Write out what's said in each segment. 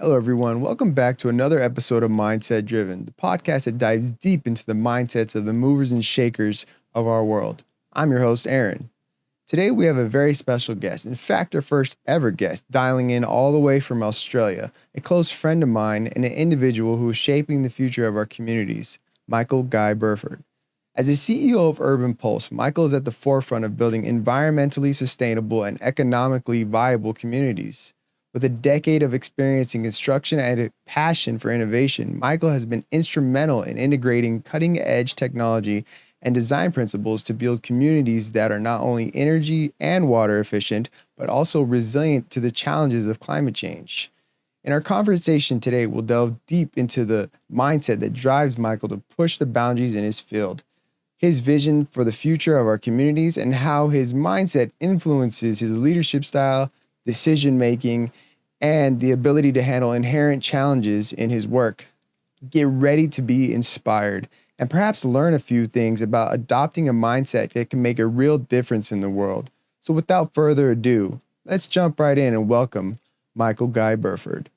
Hello, everyone. Welcome back to another episode of Mindset Driven, the podcast that dives deep into the mindsets of the movers and shakers of our world. I'm your host, Aaron. Today, we have a very special guest. In fact, our first ever guest, dialing in all the way from Australia, a close friend of mine and an individual who is shaping the future of our communities, Guy Burford. As a CEO of Urban Pulse, Michael is at the forefront of building environmentally sustainable and economically viable communities. With a decade of experience in construction and a passion for innovation, Michael has been instrumental in integrating cutting-edge technology and design principles to build communities that are not only energy and water efficient, but also resilient to the challenges of climate change. In our conversation today, we'll delve deep into the mindset that drives Michael to push the boundaries in his field, his vision for the future of our communities, and how his mindset influences his leadership style, decision-making, and the ability to handle inherent challenges in his work. Get ready to be inspired and perhaps learn a few things about adopting a mindset that can make a real difference in the world. So without further ado, let's jump right in and welcome Guy Burford.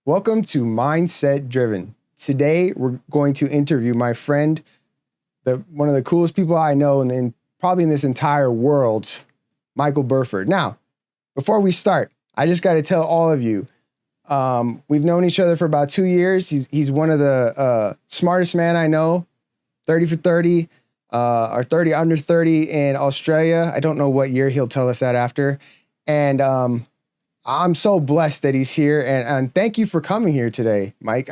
Welcome to Mindset Driven. Today, we're going to interview my friend, one of the coolest people I know and probably in this entire world, Michael Burford. Now, before we start, I just got to tell all of you, we've known each other for about 2 years. He's one of the smartest man I know, 30 for 30, or 30 under 30 in Australia. I don't know what year, he'll tell us that after. And I'm so blessed that he's here. And thank you for coming here today, Mike.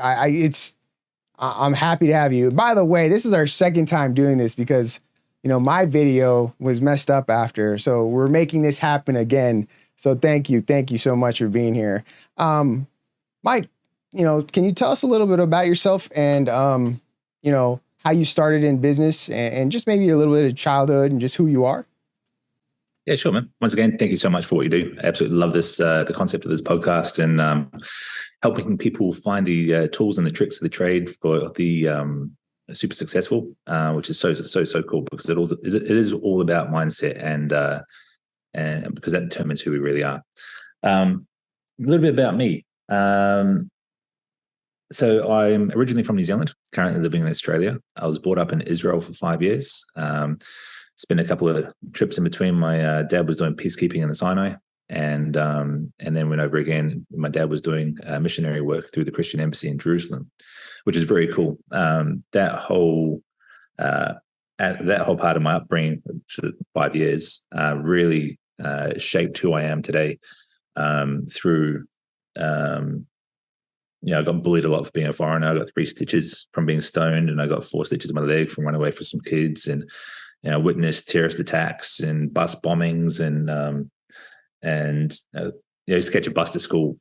I'm happy to have you. By the way, this is our second time doing this because, my video was messed up after. So we're making this happen again. So thank you so much for being here. Mike, can you tell us a little bit about yourself and, how you started in business and just maybe a little bit of childhood and just who you are? Yeah, sure, man. Once again, thank you so much for what you do. I absolutely love this, the concept of this podcast and helping people find the tools and the tricks of the trade for the super successful, which is so cool because it is all about mindset and because that determines who we really are. A little bit about me. So I'm originally from New Zealand, currently living in Australia. I was brought up in Israel for 5 years. Spent a couple of trips in between. My dad was doing peacekeeping in the Sinai, and then went over again. My dad was doing missionary work through the Christian embassy in Jerusalem, which is very cool. That whole part of my upbringing, 5 years, really shaped who I am today. Through, I got bullied a lot for being a foreigner. I got 3 stitches from being stoned, and I got 4 stitches in my leg from running away from some kids, and witnessed terrorist attacks and bus bombings, and I used to catch a bus to school,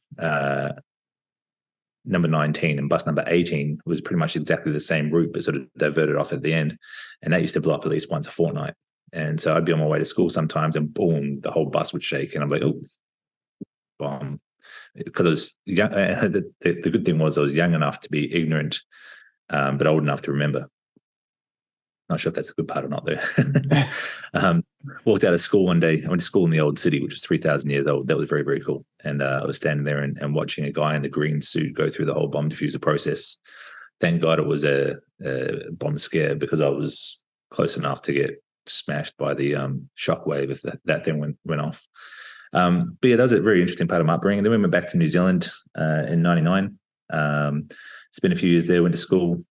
number 19, and bus number 18 was pretty much exactly the same route, but sort of diverted off at the end, and that used to blow up at least once a fortnight. And so I'd be on my way to school sometimes, and boom, the whole bus would shake, and I'm like, oh, bomb. Because I was young. The good thing was I was young enough to be ignorant, but old enough to remember. Not sure if that's a good part or not, though. Walked out of school one day. I went to school in the old city, which was 3,000 years old. That was very, very cool. And I was standing there and watching a guy in the green suit go through the whole bomb diffuser process. Thank God it was a bomb scare, because I was close enough to get smashed by the shockwave if that thing went off. But yeah, that was a very interesting part of my upbringing. Then we went back to New Zealand in '99. Spent a few years there, went to school,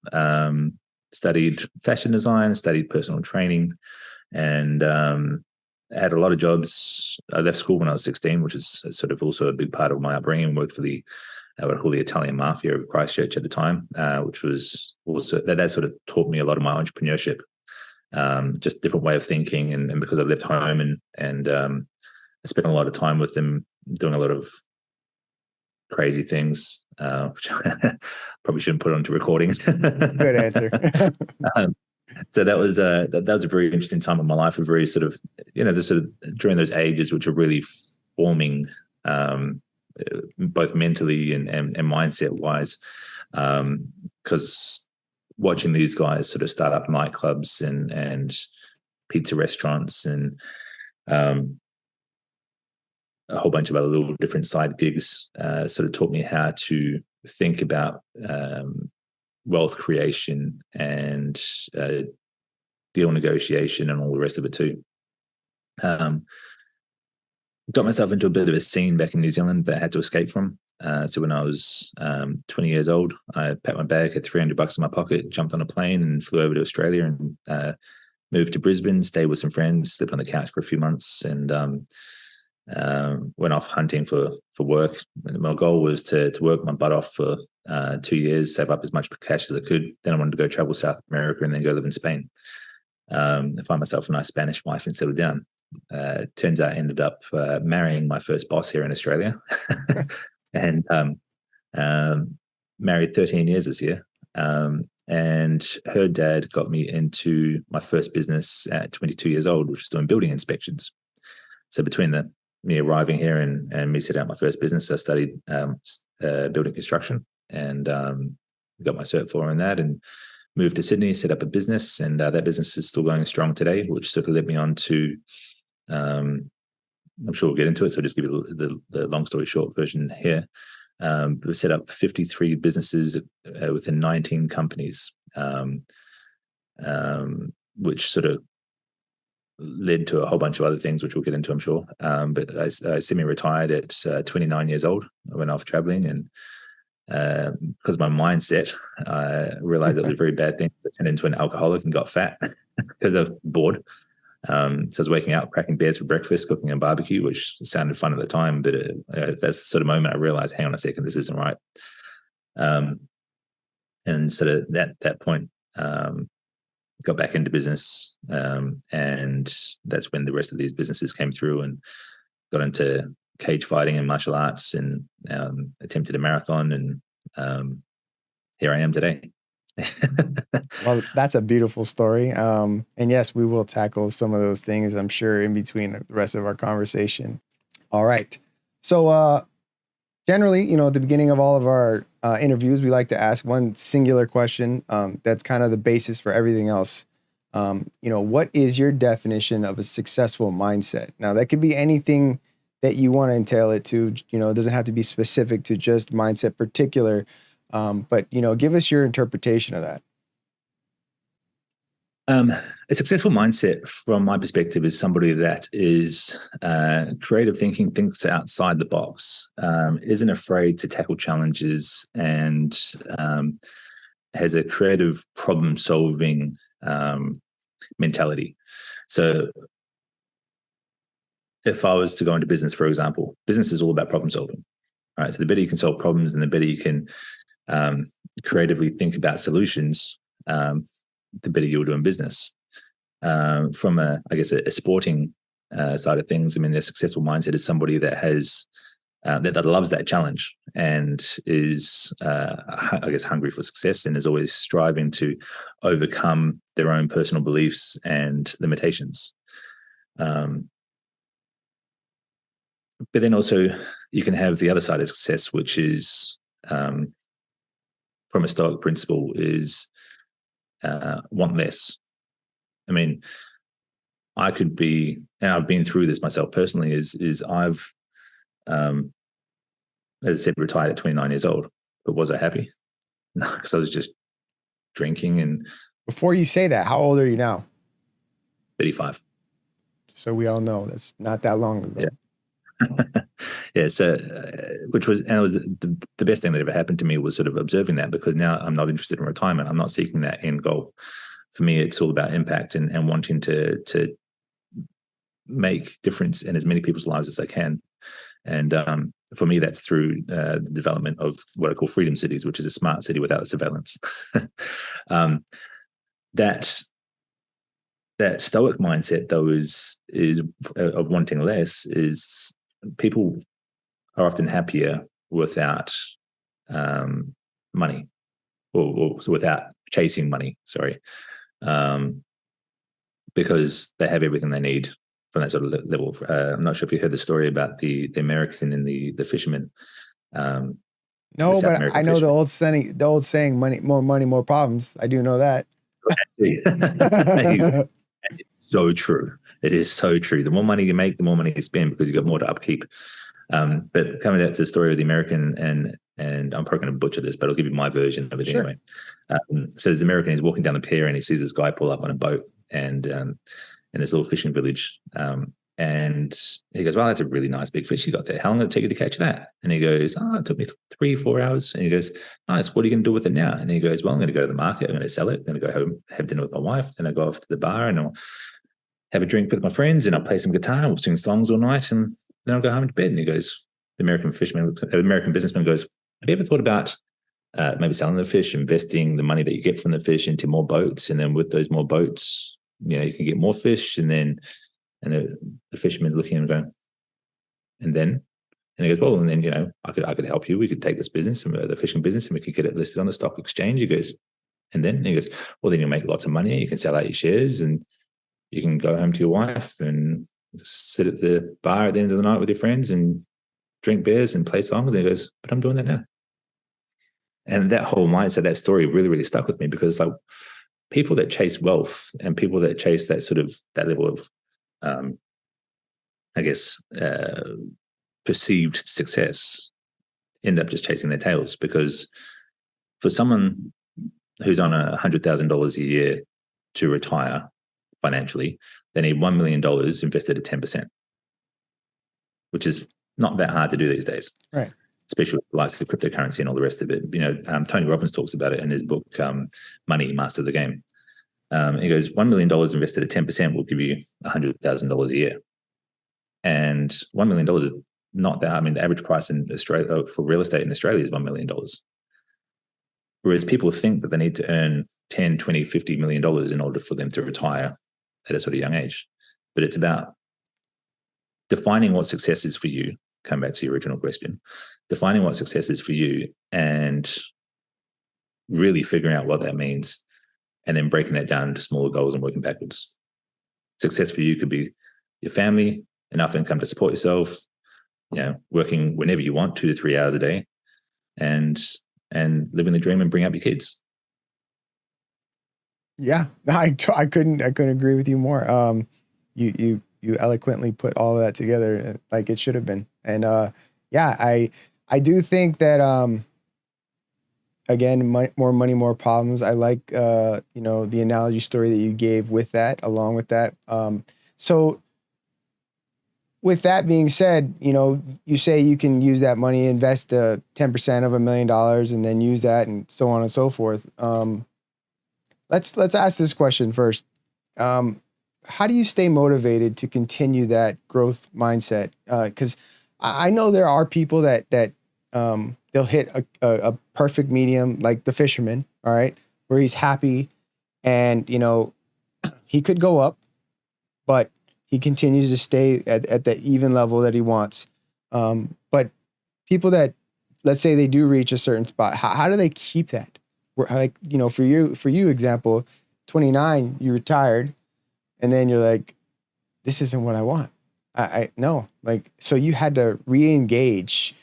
studied fashion design, studied personal training, and had a lot of jobs. I left school when I was 16, which is sort of also a big part of my upbringing. Worked for what I call the Italian mafia of Christchurch at the time, which was also that sort of taught me a lot of my entrepreneurship, just different way of thinking. And because I left home and I spent a lot of time with them doing a lot of crazy things, which I probably shouldn't put onto recordings. Good answer. So that was a very interesting time in my life. A very sort of, the sort of during those ages, which are really forming, both mentally and mindset wise, because watching these guys sort of start up nightclubs and pizza restaurants and a whole bunch of other little different side gigs sort of taught me how to think about wealth creation and deal negotiation and all the rest of it too. Got myself into a bit of a scene back in New Zealand that I had to escape from. So when I was 20 years old, I packed my bag, had $300 in my pocket, jumped on a plane and flew over to Australia and moved to Brisbane, stayed with some friends, slept on the couch for a few months, and went off hunting for work. And my goal was to work my butt off for 2 years, save up as much cash as I could. Then I wanted to go travel South America and then go live in Spain. And find myself a nice Spanish wife and settle down. Turns out I ended up marrying my first boss here in Australia and married 13 years this year. And her dad got me into my first business at 22 years old, which was doing building inspections. So between me arriving here and me setting up my first business, I studied building construction and got my cert for in that, and moved to Sydney, set up a business, and that business is still going strong today, which sort of led me on to, I'm sure we'll get into it, so I'll just give you the long story short version here. We set up 53 businesses within 19 companies, which sort of led to a whole bunch of other things, which we'll get into, I'm sure. But I semi-retired at 29 years old. I went off traveling, and because my mindset, I realized it was a very bad thing. I turned into an alcoholic and got fat because I was bored. So I was waking up, cracking beers for breakfast, cooking a barbecue, which sounded fun at the time. But that's the sort of moment I realized, hang on a second, this isn't right. And sort of that point, got back into business. And that's when the rest of these businesses came through, and got into cage fighting and martial arts, and attempted a marathon, and here I am today. Well, that's a beautiful story. And yes, we will tackle some of those things, I'm sure, in between the rest of our conversation. All right. So generally, at the beginning of all of our interviews, we like to ask one singular question that's kind of the basis for everything else. What is your definition of a successful mindset? Now, that could be anything that you want to entail it to. It doesn't have to be specific to just mindset particular. But give us your interpretation of that. A successful mindset, from my perspective, is somebody that is creative thinking, thinks outside the box, isn't afraid to tackle challenges, and has a creative problem-solving mentality. So if I was to go into business, for example, business is all about problem solving. All right. So the better you can solve problems and the better you can creatively think about solutions, the better you'll do in business. From a sporting side of things, I mean, a successful mindset is somebody that has that loves that challenge and is, hungry for success, and is always striving to overcome their own personal beliefs and limitations. But then also you can have the other side of success, which is, from a Stoic principle, is want less. I mean, I could be, and I've been through this myself personally, is I've, as I said, retired at 29 years old, but was I happy? No, because I was just drinking. And before you say that, how old are you now? 35. So we all know that's not that long ago. Yeah. Yeah, so which was, and it was the best thing that ever happened to me, was sort of observing that, because now I'm not interested in retirement. I'm not seeking that end goal. For me, it's all about impact and wanting to make difference in as many people's lives as I can. And for me, that's through the development of what I call freedom cities, which is a smart city without surveillance. That Stoic mindset, though, is of wanting less. Is people are often happier without money, or without chasing money. Sorry, because they have everything they need from that sort of level. I'm not sure if you heard the story about the American and the fisherman. No, but I know fisherman. The old saying, more money, more problems. I do know that. It's so true. It is so true. The more money you make, the more money you spend, because you've got more to upkeep. But coming out to the story of the American, and I'm probably going to butcher this, but I'll give you my version of it anyway. So there's the American, he's walking down the pier and he sees this guy pull up on a boat and in this little fishing village. And he goes, "Well, that's a really nice big fish you got there. How long did it take you to catch that?" And he goes, "Oh, it took me 3-4 hours." And he goes, "Nice. What are you going to do with it now?" And he goes, "Well, I'm going to go to the market. I'm going to sell it. I'm going to go home, have dinner with my wife. Then I go off to the bar and I'll have a drink with my friends and I'll play some guitar. We'll sing songs all night and then I'll go home to bed." And he goes, the American businessman goes, "Have you ever thought about maybe selling the fish, investing the money that you get from the fish into more boats, and then with those more boats, you can get more fish?" And the fisherman's looking at him going, and he goes, "Well, and then I could help you. We could take this business and the fishing business, and we could get it listed on the stock exchange." He goes, and he goes, "Well, then you'll make lots of money. You can sell out your shares, and you can go home to your wife and sit at the bar at the end of the night with your friends and drink beers and play songs." And he goes, "But I'm doing that now." And that whole mindset, that story really, really stuck with me, because like people that chase wealth and people that chase that that level of, I guess, perceived success end up just chasing their tails. Because for someone who's on $100,000 a year to retire financially, they need $1 million invested at 10%, which is not that hard to do these days. Right. Especially with the likes of cryptocurrency and all the rest of it. Tony Robbins talks about it in his book, Money, Master the Game. He goes, $1 million invested at 10% will give you $100,000 a year. And $1 million is not that. I mean, the average price in Australia for real estate in Australia is $1 million. Whereas people think that they need to earn 10, 20, $50 million in order for them to retire at a sort of young age. But it's about defining what success is for you. Come back to your original question, defining what success is for you and really figuring out what that means, and then breaking that down into smaller goals and working backwards. Success for you could be your family, enough income to support yourself, working whenever you want, 2 to 3 hours a day, and living the dream and bring up your kids. Yeah, I couldn't agree with you more. You eloquently put all of that together like it should have been. And I do think that again, more money, more problems. I like the analogy story that you gave with that, along with that. So with that being said, you say you can use that money, invest 10% of $1 million, and then use that, and so on and so forth. Let's ask this question first. How do you stay motivated to continue that growth mindset? Because I know there are people that they'll hit a perfect medium, like the fisherman, all right, where he's happy and, he could go up, but he continues to stay at the even level that he wants. But people that, let's say they do reach a certain spot, how do they keep that? For you example, 29, you retired, and then you're like, this isn't what I want. I no, so you had to re-engage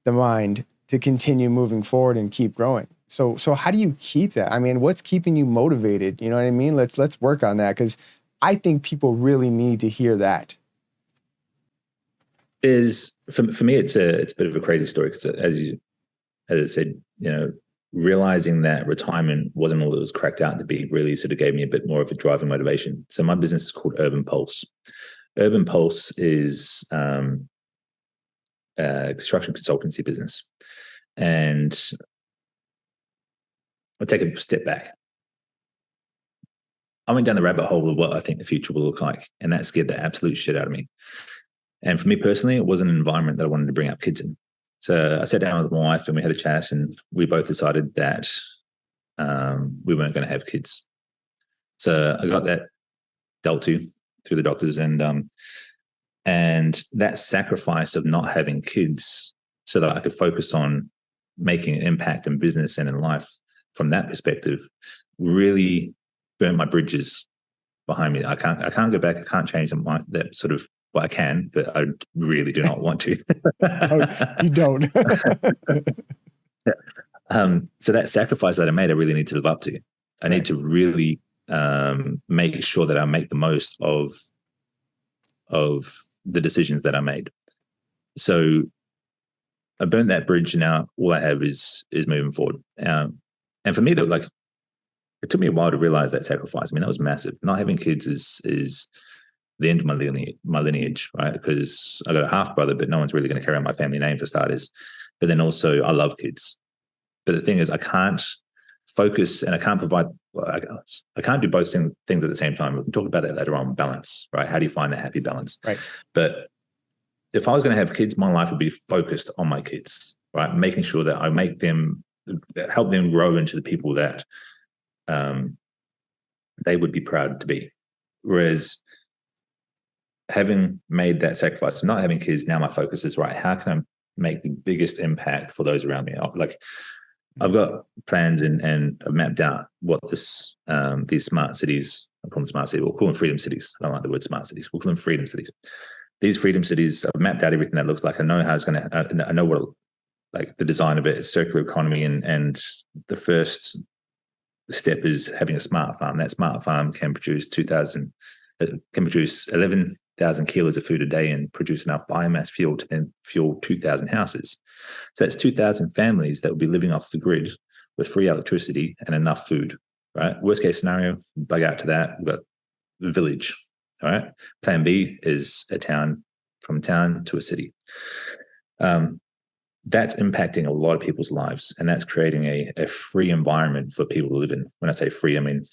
the mind to continue moving forward and keep growing. So how do you keep that? I mean, what's keeping you motivated? You know what I mean? Let's work on that, because I think people really need to hear that. For me, it's a bit of a crazy story, because as I said, realizing that retirement wasn't all it was cracked out to be really sort of gave me a bit more of a driving motivation. So my business is called Urban Pulse. Urban Pulse is a construction consultancy business. And I'll take a step back. I went down the rabbit hole of what I think the future will look like, and that scared the absolute shit out of me. And for me personally, it wasn't an environment that I wanted to bring up kids in. So I sat down with my wife and we had a chat, and we both decided that we weren't going to have kids. So I got that dealt to through the doctors, and that sacrifice of not having kids so that I could focus on making an impact in business and in life from that perspective really burnt my bridges behind me. I can't go back. I can't change that sort of. Well, I can, but I really do not want to. Oh, you don't. So that sacrifice that I made, I really need to live up to. I need to really make sure that I make the most of the decisions that I made. So I burnt that bridge. Now all I have is moving forward. And for me, though, like, it took me a while to realize that sacrifice. I mean, that was massive. Not having kids is the end of my lineage, right? Because I got a half brother, but no one's really going to carry on my family name for starters. But then also, I love kids. But the thing is, I can't focus and I can't provide. I can't do both things at the same time. We can talk about that later on. Balance, right? How do you find that happy balance? Right. But if I was going to have kids, my life would be focused on my kids, right? Making sure that I help them grow into the people that they would be proud to be. Whereas having made that sacrifice, not having kids, now my focus is, right, how can I make the biggest impact for those around me? Like, I've got plans and I've mapped out what these smart cities, I call them smart cities, we'll call them freedom cities. I don't like the word smart cities. We'll call them freedom cities. These freedom cities, I've mapped out everything that looks like. I know how it's going to, I know what, like, the design of it is circular economy. And the first step is having a smart farm. That smart farm can produce 11,000 kilos of food a day and produce enough biomass fuel to then fuel 2,000 houses. So that's 2,000 families that will be living off the grid with free electricity and enough food, right? Worst case scenario, bug out to that, we've got the village, all right? Plan B is a town, from town to a city. That's impacting a lot of people's lives, and that's creating a free environment for people to live in. When I say free, I mean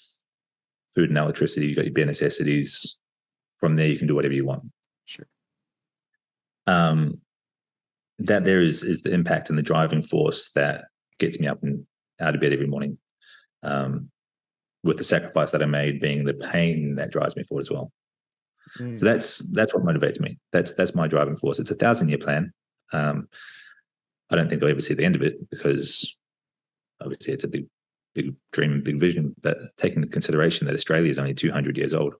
food and electricity. You've got your bare necessities. From there, you can do whatever you want. Sure. That there is the impact and the driving force that gets me up and out of bed every morning. With the sacrifice that I made being the pain that drives me forward as well. So that's what motivates me. That's my driving force. It's a 1,000-year plan. I don't think I'll ever see the end of it, because obviously it's a big dream, big vision. But taking into consideration that Australia is only 200 years old,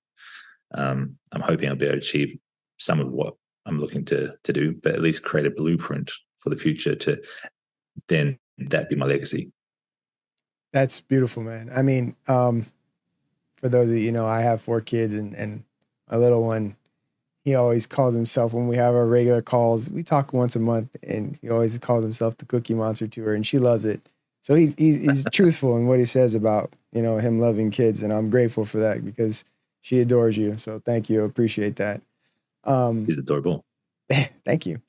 I'm hoping I'll be able to achieve some of what I'm looking to do, but at least create a blueprint for the future to then that be my legacy. That's beautiful, man. I mean, for those of you know, I have 4 kids, and a little one, he always calls himself, when we have our regular calls, we talk once a month, and he always calls himself the Cookie Monster to her, and she loves it. So he's truthful in what he says about, you know, him loving kids, and I'm grateful for that, because she adores you. So thank you. Appreciate that. He's adorable. Thank you.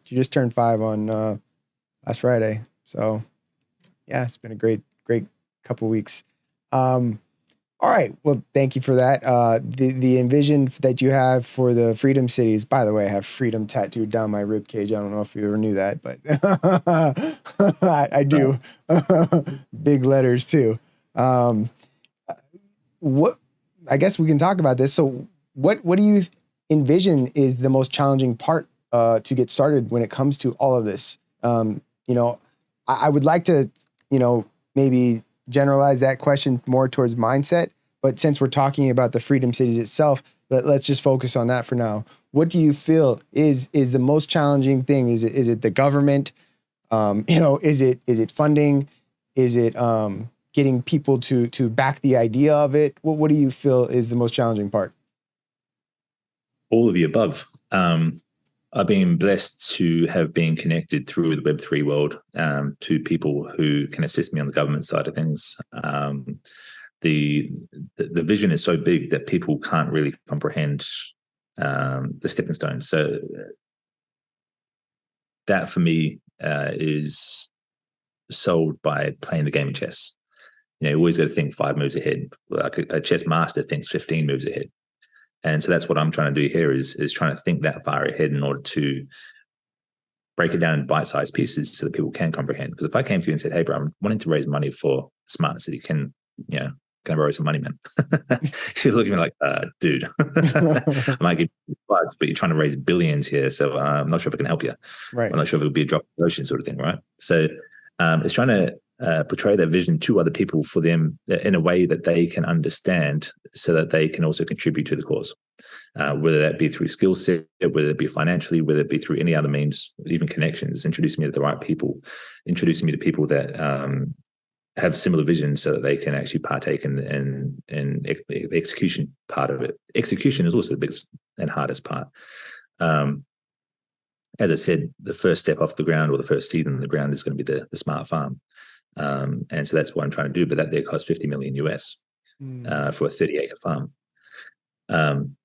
She just turned 5 on last Friday. So yeah, it's been a great couple weeks. All right. Well, thank you for that. The envision that you have for the freedom cities, by the way, I have freedom tattooed down my rib cage. I don't know if you ever knew that, but I do. Big letters too. What, I guess we can talk about this. So what do you envision is the most challenging part to get started when it comes to all of this? You know, I would like to, you know, maybe generalize that question more towards mindset, but since we're talking about the freedom cities itself, let's just focus on that for now. What do you feel is the most challenging thing? Is it the government? You know, is it funding? Is it getting people to back the idea of it? What do you feel is the most challenging part? All of the above. I've been blessed to have been connected through the Web3 world to people who can assist me on the government side of things. The vision is so big that people can't really comprehend the stepping stones. So that for me is sold by playing the game of chess. You know, you always got to think 5 moves ahead. Like a chess master thinks 15 moves ahead. And so that's what I'm trying to do here is trying to think that far ahead in order to break it down in bite-sized pieces so that people can comprehend. Because if I came to you and said, hey, bro, I'm wanting to raise money for Smart City, can I borrow some money, man? You're looking at me like, dude, I might give you bucks, but you're trying to raise billions here. So I'm not sure if I can help you. Right. I'm not sure if it'll be a drop in the ocean sort of thing, right? So it's trying to portray that vision to other people for them in a way that they can understand so that they can also contribute to the cause, whether that be through skill set, whether it be financially, whether it be through any other means, even connections, introducing me to the right people, introducing me to people that have similar visions so that they can actually partake in the execution part of it. Execution is also the biggest and hardest part. as I said, the first step off the ground or the first seed in the ground is going to be the smart farm. And so that's what I'm trying to do. But that there costs 50 million US for a 30-acre farm.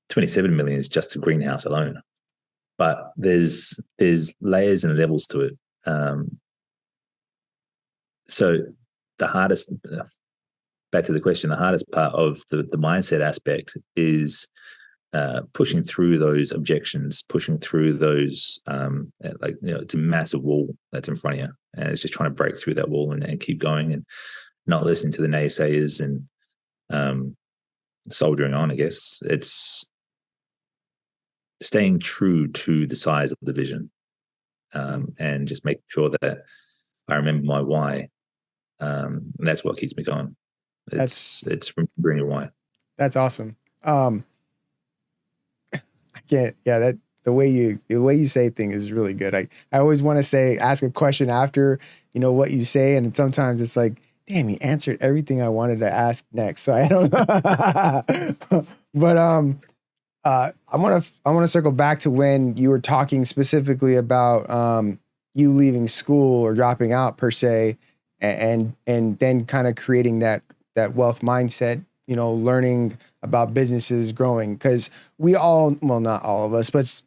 27 million is just the greenhouse alone. But there's layers and levels to it. So the hardest, back to the question, the hardest part of the mindset aspect is pushing through those objections, pushing through those, it's a massive wall that's in front of you. And it's just trying to break through that wall and keep going and not listening to the naysayers and soldiering on, I guess. It's staying true to the size of the vision and just making sure that I remember my why. And that's what keeps me going. It's remembering your why. That's awesome. I can't, yeah, the way you say things is really good. I always want to ask a question after, what you say. And sometimes it's like, damn, he answered everything I wanted to ask next. So I don't know. But I want to circle back to when you were talking specifically about you leaving school or dropping out per se, and then kind of creating that wealth mindset, learning about businesses growing. Because we all, well, not all of us, but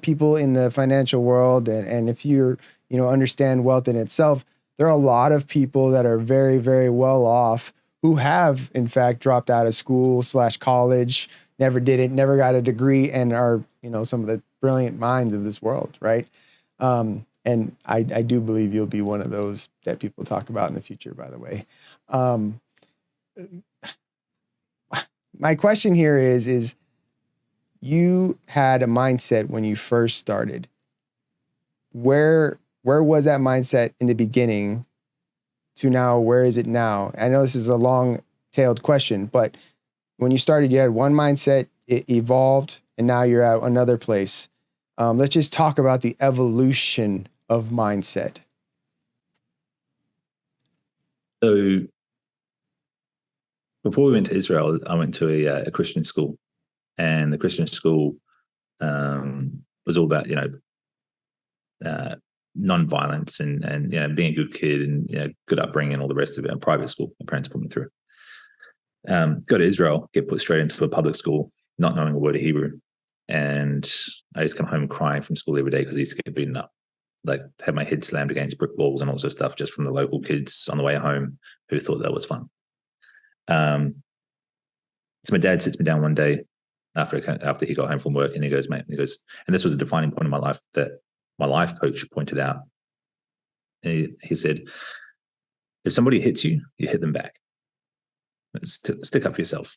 people in the financial world, and if you're, understand wealth in itself, there are a lot of people that are very, very well off who have, in fact, dropped out of school / college, never did it, never got a degree, and are, some of the brilliant minds of this world, right? And I do believe you'll be one of those that people talk about in the future, by the way. My question here is you had a mindset when you first started. Where was that mindset in the beginning to now? Where is it now? I know this is a long-tailed question, but when you started, you had one mindset, it evolved, and now you're at another place. Let's just talk about the evolution of mindset. So before we went to Israel, I went to a Christian school, and the Christian school was all about, non-violence and being a good kid and good upbringing and all the rest of it. And private school, my parents put me through. Go to Israel, get put straight into a public school, not knowing a word of Hebrew, and I just come home crying from school every day because I used to get beaten up. Like, had my head slammed against brick walls and all sorts of stuff just from the local kids on the way home who thought that was fun. So my dad sits me down one day after he got home from work, and he goes, mate, and this was a defining point in my life that my life coach pointed out. And he said, if somebody hits you, you hit them back. Stick up for yourself,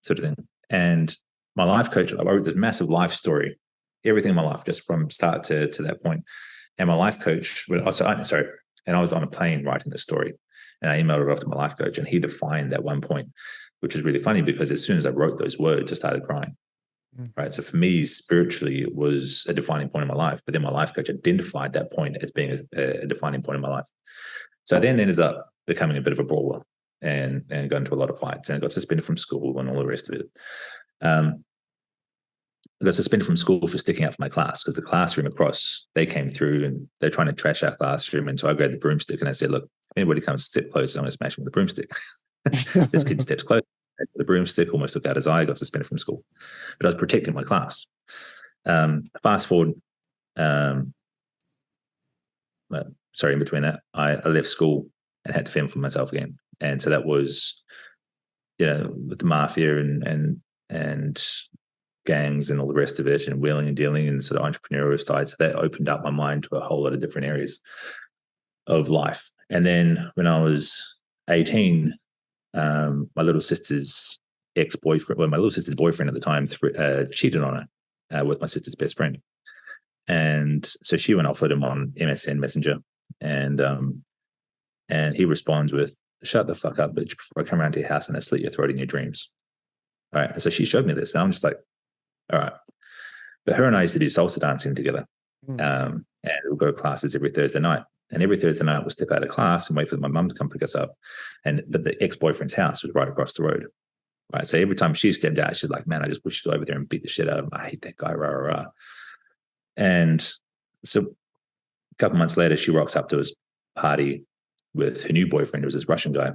sort of thing. And my life coach, I wrote this massive life story, everything in my life, just from start to that point. And my life coach, and I was on a plane writing this story, and I emailed it off to my life coach, and he defined that one point, which was really funny because as soon as I wrote those words, I started crying. Right. So for me, spiritually, it was a defining point in my life. But then my life coach identified that point as being a defining point in my life. So I then ended up becoming a bit of a brawler and got into a lot of fights, and I got suspended from school and all the rest of it. I got suspended from school for sticking up for my class because the classroom across, they came through and they're trying to trash our classroom. And so I grabbed the broomstick and I said, look, if anybody comes a step closer, I'm going to smash them with a broomstick. This kid steps close. The broomstick almost took out his eye, got suspended from school. But I was protecting my class. Fast forward, in between that, I left school and had to fend for myself again. And so that was, with the mafia and gangs and all the rest of it, and wheeling and dealing and sort of entrepreneurial side. So that opened up my mind to a whole lot of different areas of life. And then when I was 18, my little sister's boyfriend at the time cheated on her with my sister's best friend. And so she went off with him on MSN Messenger, and he responds with, "Shut the fuck up, bitch, before I come around to your house and I slit your throat in your dreams." All right. And so she showed me this, and I'm just like, all right. But her and I used to do salsa dancing together. And we'll go to classes every Thursday night. And every Thursday night we'll step out of class and wait for my mum to come pick us up. But the ex-boyfriend's house was right across the road. Right. So every time she stepped out, she's like, man, I just wish you go over there and beat the shit out of him. I hate that guy, rah, rah, rah. And So a couple months later, she rocks up to his party with her new boyfriend, who was this Russian guy.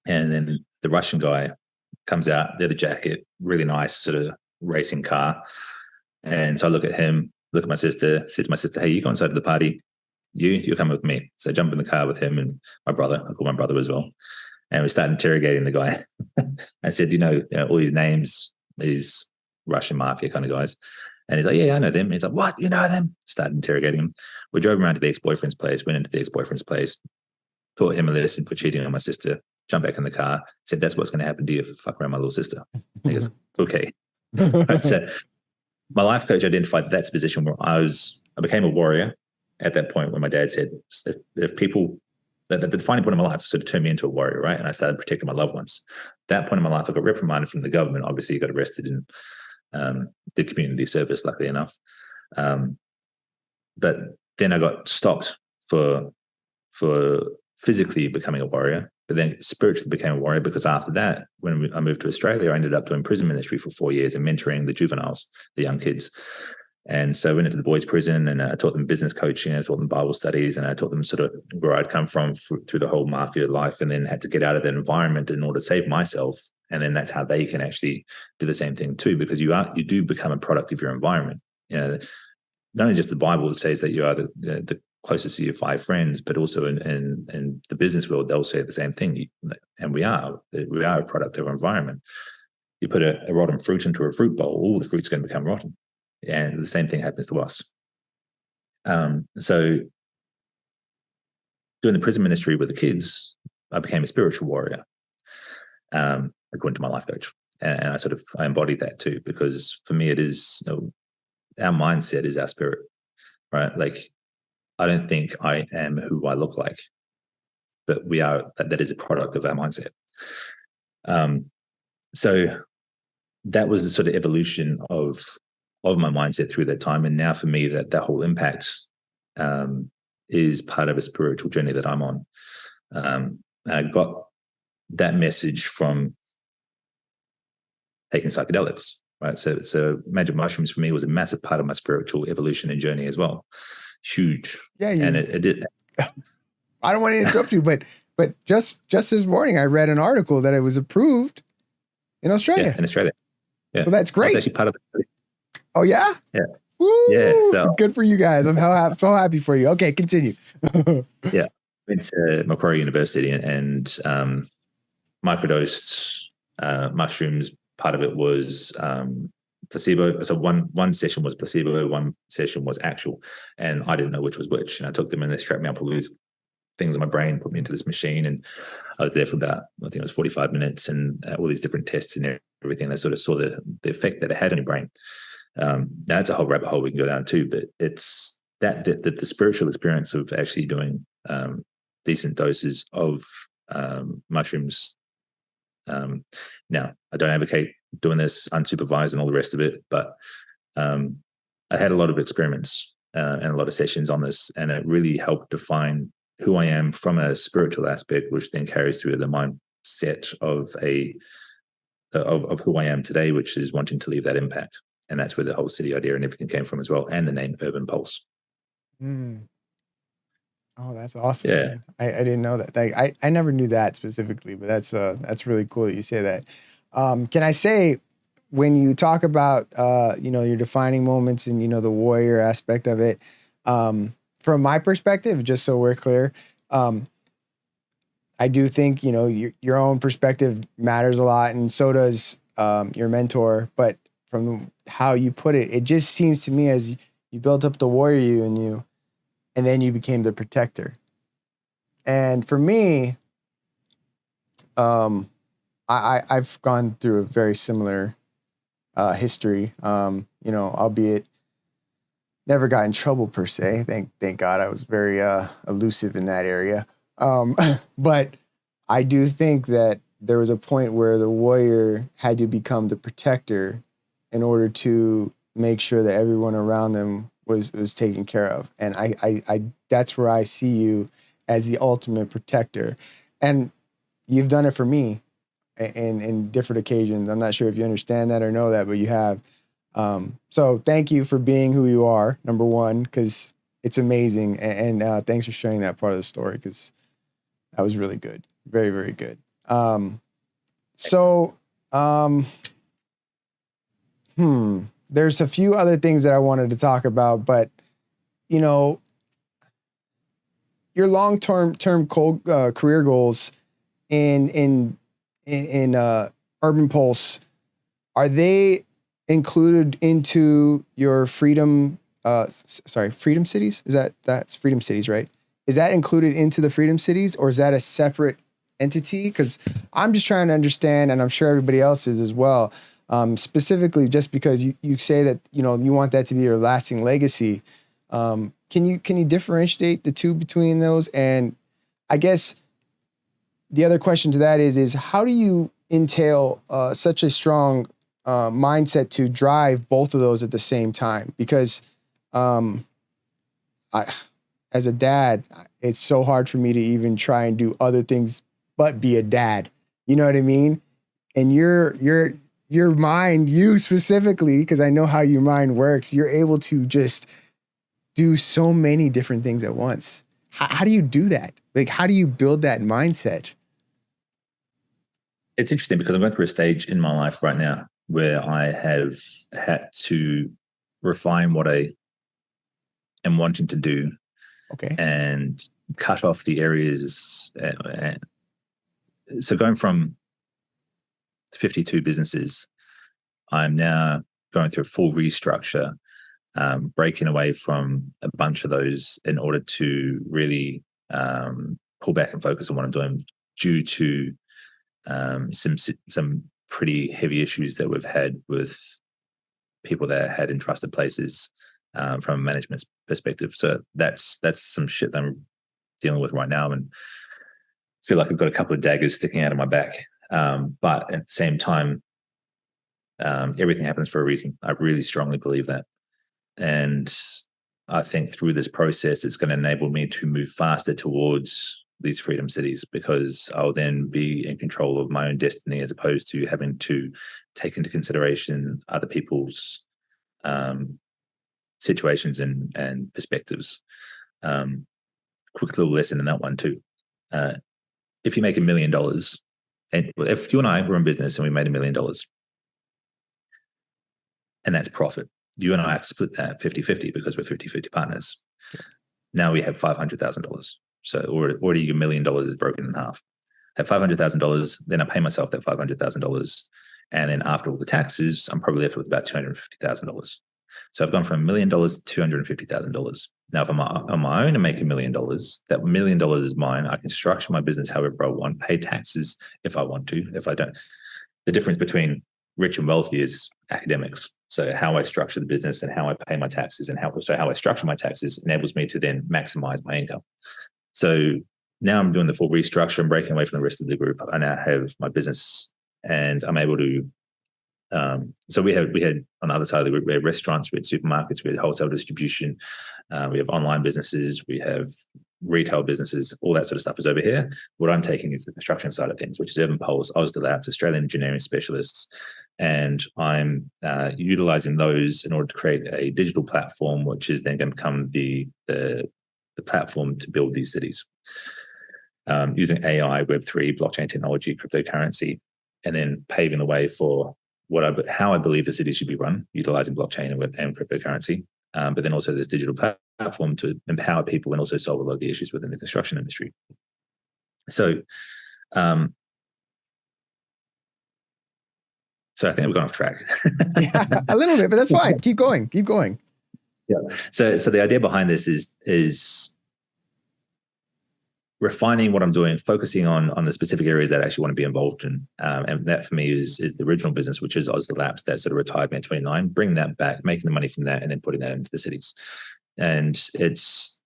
And then the Russian guy comes out, leather jacket, really nice sort of racing car. And so I look at him, look at my sister, said to my sister, hey, you go inside to the party. You're coming with me. So I jump in the car with him and my brother. I call my brother as well. And we start interrogating the guy. I said, all these names, these Russian mafia kind of guys. And he's like, yeah, I know them. He's like, what? You know them? Started interrogating him. We drove around to the ex-boyfriend's place, went into the ex-boyfriend's place, taught him a lesson for cheating on my sister, jumped back in the car, said, that's what's going to happen to you if you fuck around my little sister. He goes, okay. So my life coach identified that's a position where I became a warrior at that point when my dad said, if people, the defining point of my life sort of turned me into a warrior, right? And I started protecting my loved ones. That point in my life, I got reprimanded from the government. Obviously, got arrested and did community service, luckily enough. But then I got stopped for physically becoming a warrior, but then spiritually became a warrior because after that, when I moved to Australia, I ended up doing prison ministry for 4 years and mentoring the juveniles, the young kids. And so I went into the boys' prison and I taught them business coaching, I taught them Bible studies, and I taught them sort of where I'd come from through the whole mafia life, and then had to get out of that environment in order to save myself. And then that's how they can actually do the same thing too, because you do become a product of your environment. Not only just the Bible says that you are the closest to your 5 friends, but also in the business world, they'll say the same thing. And we are a product of our environment. You put a rotten fruit into a fruit bowl, all the fruit's going to become rotten. And the same thing happens to us. So doing the prison ministry with the kids, I became a spiritual warrior, according to my life coach. And I embodied that too, because for me, it is, our mindset is our spirit, right? Like, I don't think I am who I look like, but that is a product of our mindset. So that was the sort of evolution of my mindset through that time. And now for me, that whole impact is part of a spiritual journey that I'm on. And I got that message from taking psychedelics, right? So magic mushrooms for me was a massive part of my spiritual evolution and journey as well. Huge. Yeah. And it did. I don't want to interrupt you, but just this morning, I read an article that it was approved in Australia. Yeah, in Australia. Yeah. So that's great. That's actually part of it. Oh, yeah? Yeah. Woo! Yeah. So good for you guys. I'm so happy for you. Okay, continue. Yeah. Went to Macquarie University and microdosed mushrooms. Part of it was placebo. So one session was placebo, one session was actual. And I didn't know which was which. And I took them and they strapped me up with these things in my brain, put me into this machine. And I was there for about, I think it was 45 minutes and all these different tests and everything. I sort of saw the effect that it had on your brain. Now that's a whole rabbit hole we can go down too, but it's that the spiritual experience of actually doing decent doses of mushrooms. Now, I don't advocate doing this unsupervised and all the rest of it, but I had a lot of experiments and a lot of sessions on this, and it really helped define who I am from a spiritual aspect, which then carries through the mindset of who I am today, which is wanting to leave that impact. And that's where the whole city idea and everything came from as well, and the name Urban Pulse. Mm. Oh, that's awesome. Yeah. I didn't know that. Like, I never knew that specifically, but that's really cool that you say that. Can I say, when you talk about your defining moments and the warrior aspect of it, from my perspective, just so we're clear, I do think your own perspective matters a lot, and so does your mentor. But from how you put it, it just seems to me as you built up the warrior in you, and then you became the protector. And for me, I've gone through a very similar history. Albeit never got in trouble per se. Thank God, I was very elusive in that area. But I do think that there was a point where the warrior had to become the protector in order to make sure that everyone around them was taken care of. And I that's where I see you as the ultimate protector. And you've done it for me in different occasions. I'm not sure if you understand that or know that, but you have. So thank you for being who you are, number one, because it's amazing. And thanks for sharing that part of the story, because that was really good. Very, very good. So, um, there's a few other things that I wanted to talk about, but you know, your long-term career goals in Urban Pulse, are they included into your freedom? Freedom cities? That's Freedom Cities, right? Is that included into the Freedom Cities, or is that a separate entity? Because I'm just trying to understand, and I'm sure everybody else is as well. Specifically, just because you say that you want that to be your lasting legacy. Can you differentiate the two between those? And I guess the other question to that is how do you entail such a strong mindset to drive both of those at the same time? Because as a dad, it's so hard for me to even try and do other things but be a dad. You know what I mean? And your mind, you specifically, because I know how your mind works, you're able to just do so many different things at once. How do you do that? Like, how do you build that mindset? It's interesting because I'm going through a stage in my life right now where I have had to refine what I am wanting to do. Okay. And cut off the areas. So going from 52 businesses, I'm now going through a full restructure, breaking away from a bunch of those in order to really pull back and focus on what I'm doing, due to some pretty heavy issues that we've had with people that had entrusted places from a management perspective. So that's some shit that I'm dealing with right now, and feel like I've got a couple of daggers sticking out of my back. But at the same time, everything happens for a reason. I really strongly believe that. And I think through this process, it's going to enable me to move faster towards these freedom cities, because I'll then be in control of my own destiny, as opposed to having to take into consideration other people's situations and perspectives. Quick little lesson in that one too. If you make $1 million, and if you and I were in business and we made $1 million, and that's profit, you and I have to split that 50-50 because we're 50-50 partners. Yeah. Now we have $500,000. So already $1 million is broken in half. At $500,000, then I pay myself that $500,000. And then after all the taxes, I'm probably left with about $250,000. So I've gone from $1 million to $250,000. Now, if I'm on my own and make $1 million, that $1 million is mine. I can structure my business however I want, pay taxes if I want to. If I don't, the difference between rich and wealthy is academics. So how I structure the business and how I pay my taxes and how I structure my taxes enables me to then maximize my income. So now I'm doing the full restructure and breaking away from the rest of the group. I now have my business, and I'm able to. So we had on the other side of the group, we had restaurants, we had supermarkets, we had wholesale distribution, we have online businesses, we have retail businesses, all that sort of stuff is over here. What I'm taking is the construction side of things, which is Urban Pulse, Ausda Labs, Australian Engineering Specialists, and I'm utilizing those in order to create a digital platform, which is then going to become the platform to build these cities, using AI, Web3, blockchain technology, cryptocurrency, and then paving the way for how I believe the city should be run, utilizing blockchain and cryptocurrency. But then also this digital platform to empower people and also solve a lot of the issues within the construction industry. So I think we've gone off track. Yeah, a little bit, but that's fine. Keep going. Yeah. So the idea behind this is refining what I'm doing, focusing on the specific areas that I actually want to be involved in. And that for me is the original business, which is Ausda Labs, that sort of retired me at 29, bringing that back, making the money from that, and then putting that into the cities. And it's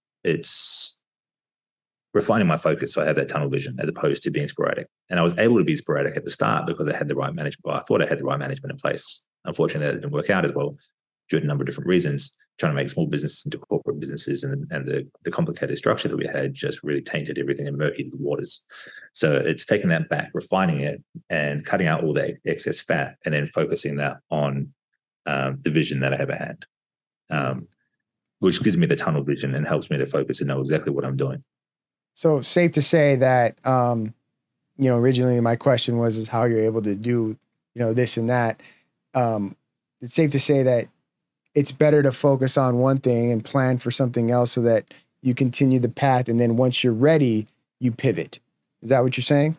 refining my focus so I have that tunnel vision as opposed to being sporadic. And I was able to be sporadic at the start because I had the right management. Well, I thought I had the right management in place. Unfortunately, that didn't work out as well due to a number of different reasons. Trying to make small businesses into corporate businesses, and the complicated structure that we had just really tainted everything and murkied the waters. So it's taking that back, refining it, and cutting out all that excess fat, and then focusing that on the vision that I have at hand, which gives me the tunnel vision and helps me to focus and know exactly what I'm doing. So safe to say that, originally my question is how you're able to do, this and that. It's safe to say that it's better to focus on one thing and plan for something else so that you continue the path. And then once you're ready, you pivot. Is that what you're saying?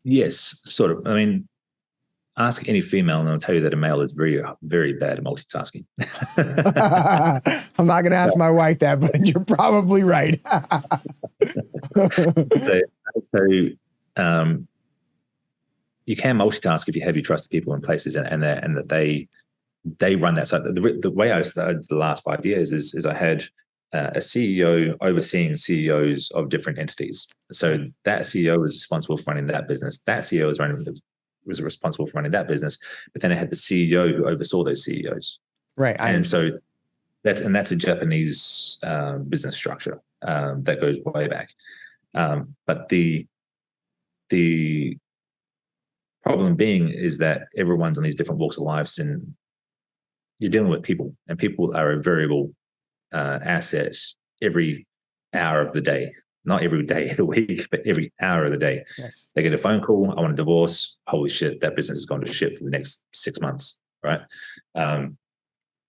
Yes, sort of. I mean, ask any female and they'll tell you that a male is very, very bad at multitasking. I'm not going to ask my wife that, but you're probably right. so you can multitask if you have your trusted people in places and that they run that. So the way I started the last 5 years is I had a CEO overseeing CEOs of different entities. So that CEO was responsible for running that business. That CEO was responsible for running that business. But then I had the CEO who oversaw those CEOs. Right. So that's a Japanese business structure that goes way back. But the problem being is that everyone's on these different walks of lives, and you're dealing with people, and people are a variable asset every hour of the day. Not every day of the week, but every hour of the day. Yes. They get a phone call, I want a divorce. Holy shit, that business is going to shit for the next 6 months, right?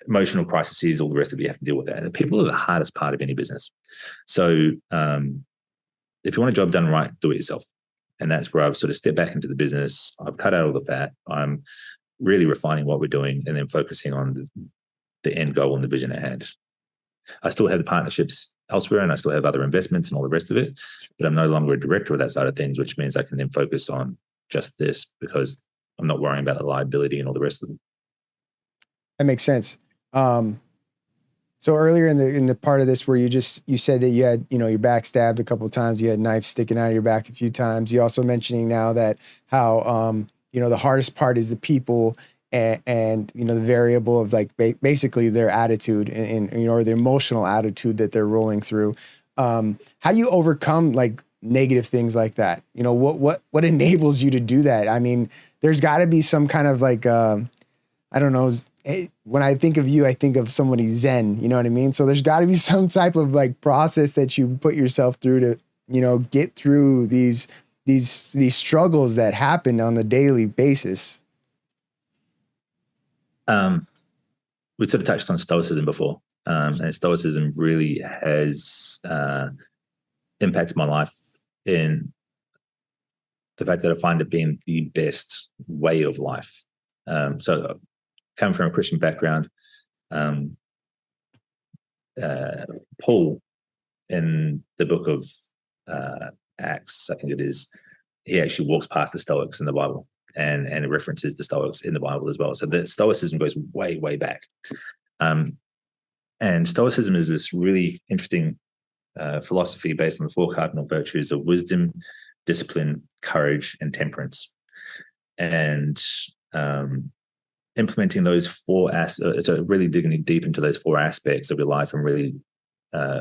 Emotional crises, all the rest of it, you have to deal with that. And people are the hardest part of any business. So if you want a job done right, do it yourself. And that's where I've sort of stepped back into the business. I've cut out all the fat. I'm really refining what we're doing and then focusing on the end goal and the vision at hand. I still have the partnerships elsewhere and I still have other investments and all the rest of it, but I'm no longer a director of that side of things, which means I can then focus on just this because I'm not worrying about the liability and all the rest of them. That makes sense. So earlier in the part of this where you said that you had, your back stabbed a couple of times, you had knives sticking out of your back a few times. You also mentioning now that how, the hardest part is the people and the variable of like basically their attitude and or the emotional attitude that they're rolling through. How do you overcome like negative things like that? What enables you to do that? I mean, there's got to be some kind of like, I don't know. When I think of you, I think of somebody Zen, you know what I mean? So there's got to be some type of like process that you put yourself through to, get through these struggles that happen on a daily basis. We sort of touched on stoicism before, and stoicism really has impacted my life in the fact that I find it being the best way of life. So coming from a Christian background, Paul in the book of Acts, I think it is, he actually walks past the Stoics in the Bible and it references the Stoics in the Bible as well. So the Stoicism goes way, way back. And Stoicism is this really interesting philosophy based on the 4 cardinal virtues of wisdom, discipline, courage, and temperance. And implementing those 4 aspects, so really digging deep into those 4 aspects of your life and really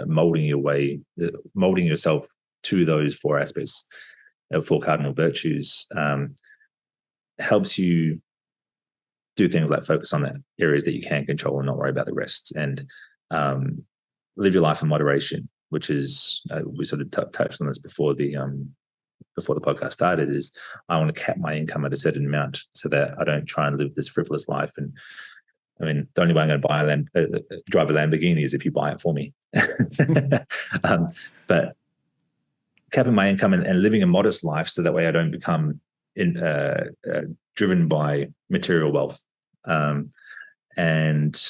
molding yourself to those 4 aspects of 4 cardinal virtues helps you do things like focus on the areas that you can control and not worry about the rest, and live your life in moderation, which is we sort of touched on this before the podcast started, is I want to cap my income at a certain amount so that I don't try and live this frivolous life. And I mean, the only way I'm going to buy drive a Lamborghini is if you buy it for me. But capping my income and living a modest life so that way I don't become driven by material wealth. And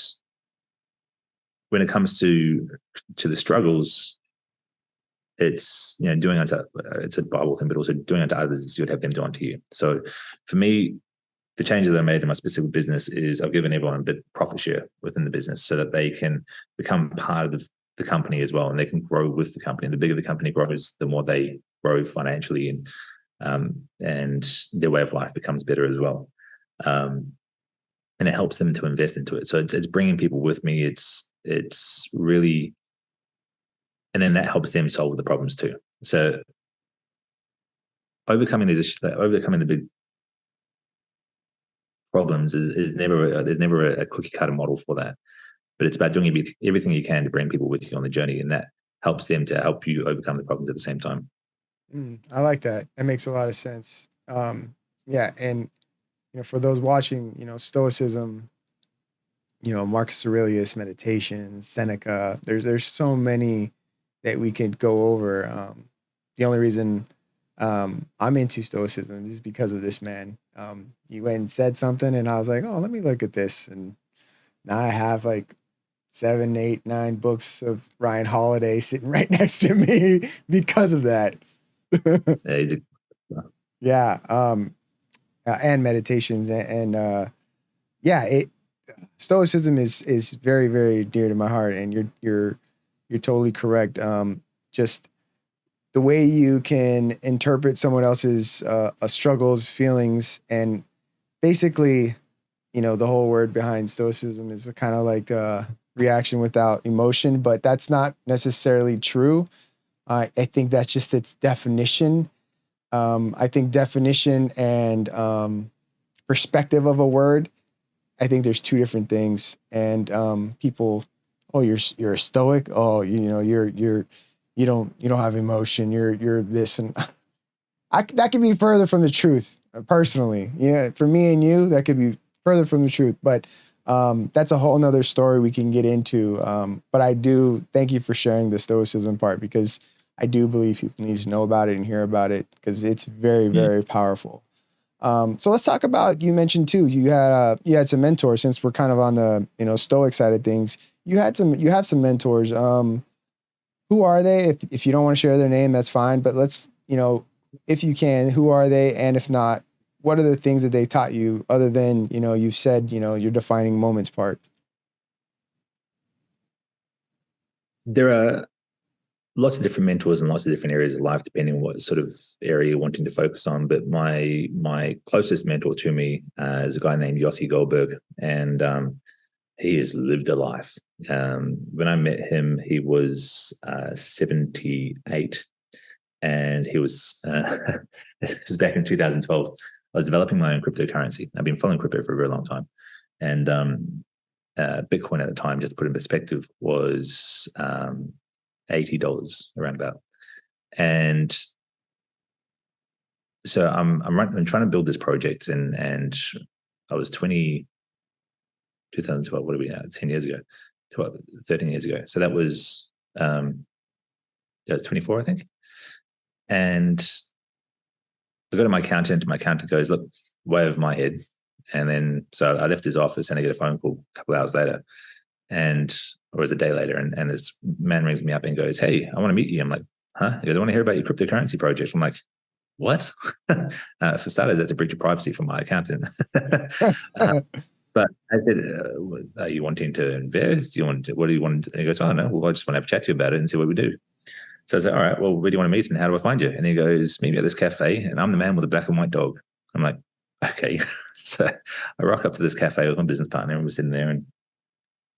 when it comes to the struggles, it's doing unto, it's a Bible thing, but also doing unto others as you would have them do unto you. So for me, the changes that I made in my specific business is I've given everyone a bit profit share within the business so that they can become part of the company as well, and they can grow with the company. And the bigger the company grows, the more they grow financially, and their way of life becomes better as well. And it helps them to invest into it. So it's bringing people with me. It's really, and then that helps them solve the problems too. So overcoming the big problems is never there's never a cookie cutter model for that. But it's about doing everything you can to bring people with you on the journey, and that helps them to help you overcome the problems at the same time. I like that. That makes a lot of sense. Yeah, and for those watching, Stoicism, Marcus Aurelius, meditation, Seneca. There's so many that we could go over. The only reason I'm into Stoicism is because of this man. He went and said something, and I was like, oh, let me look at this, and now I have like 7, 8, 9 books of Ryan Holiday sitting right next to me because of that. Yeah, and meditations and yeah, Stoicism is very, very dear to my heart, and you're totally correct. Just the way you can interpret someone else's struggles, feelings, and basically, the whole word behind Stoicism is kind of like reaction without emotion, but that's not necessarily true. I think that's just its definition. I think definition and perspective of a word, I think there's two different things. And people, oh, you're a stoic. Oh, you don't have emotion. You're this, and that could be further from the truth. Personally, for me and you, that could be further from the truth. But that's a whole nother story we can get into. But I do thank you for sharing the Stoicism part, because I do believe people need to know about it and hear about it, because it's very, very powerful. So let's talk about, you mentioned too, you had some mentors, since we're kind of on the, Stoic side of things. You have some mentors. Who are they? If you don't want to share their name, that's fine. But let's, if you can, who are they? And if not, what are the things that they taught you, other than, you said, your defining moments part? There are lots of different mentors and lots of different areas of life, depending on what sort of area you're wanting to focus on. But my closest mentor to me is a guy named Yossi Goldberg, and he has lived a life. When I met him, he was 78, and he was this was back in 2012. I was developing my own cryptocurrency. I've been following crypto for a very long time, and Bitcoin at the time, just to put in perspective, was $80 around about. And so I'm trying to build this project, and I was 2012, what are we now? 10 years ago, 13 years ago. So that was, it was 24, I think. And I go to my accountant. My accountant goes, look, way over my head. And then, so I left his office, and I get a phone call a couple of hours later, or it was a day later. And this man rings me up and goes, hey, I want to meet you. I'm like, huh? He goes, I want to hear about your cryptocurrency project. I'm like, what? For starters, that's a breach of privacy from my accountant. But I said, are you wanting to invest? What do you want? And he goes, oh, no, well, I just want to have a chat to you about it and see what we do. So I said, all right, well, where do you want to meet and how do I find you? And he goes, meet me at this cafe, and I'm the man with the black and white dog. I'm like, okay. So I rock up to this cafe with my business partner, and we're sitting there, and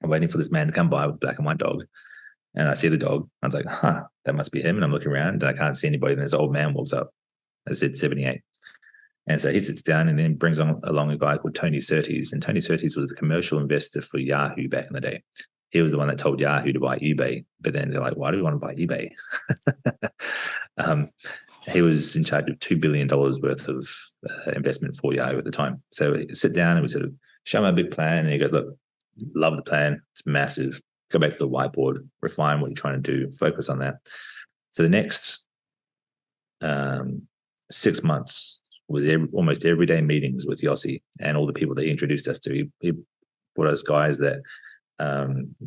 I'm waiting for this man to come by with a black and white dog. And I see the dog. I was like, huh, that must be him. And I'm looking around, and I can't see anybody. And this old man walks up. I said 78. And so he sits down and then brings along a guy called Tony Surtees. And Tony Surtees was the commercial investor for Yahoo back in the day. He was the one that told Yahoo to buy eBay. But then they're like, why do we want to buy eBay? He was in charge of $2 billion worth of investment for Yahoo at the time. So we sit down and we sort of show him a big plan. And he goes, look, love the plan. It's massive. Go back to the whiteboard, refine what you're trying to do, focus on that. So the next 6 months was almost everyday meetings with Yossi and all the people that he introduced us to. He brought us guys that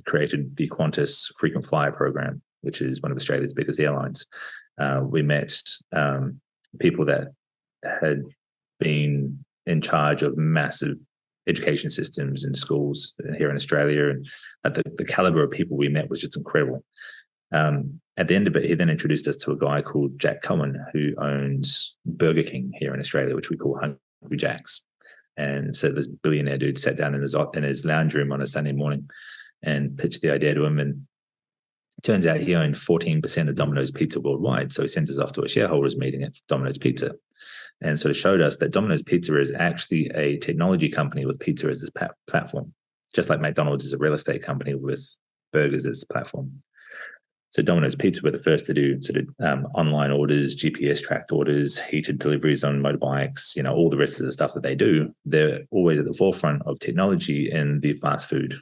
created the Qantas frequent flyer program, which is one of Australia's biggest airlines. We met people that had been in charge of massive education systems in schools here in Australia, and the caliber of people we met was just incredible. At the end of it, he then introduced us to a guy called Jack Cohen, who owns Burger King here in Australia, which we call Hungry Jack's. And so this billionaire dude sat down in his lounge room on a Sunday morning and pitched the idea to him. And it turns out he owned 14% of Domino's Pizza worldwide. So he sends us off to a shareholders meeting at Domino's Pizza. and sort of showed us that Domino's Pizza is actually a technology company with pizza as its platform, just like McDonald's is a real estate company with burgers as its platform. So Domino's Pizza were the first to do sort of online orders, GPS tracked orders, heated deliveries on motorbikes, all the rest of the stuff that they do. They're always at the forefront of technology in the fast food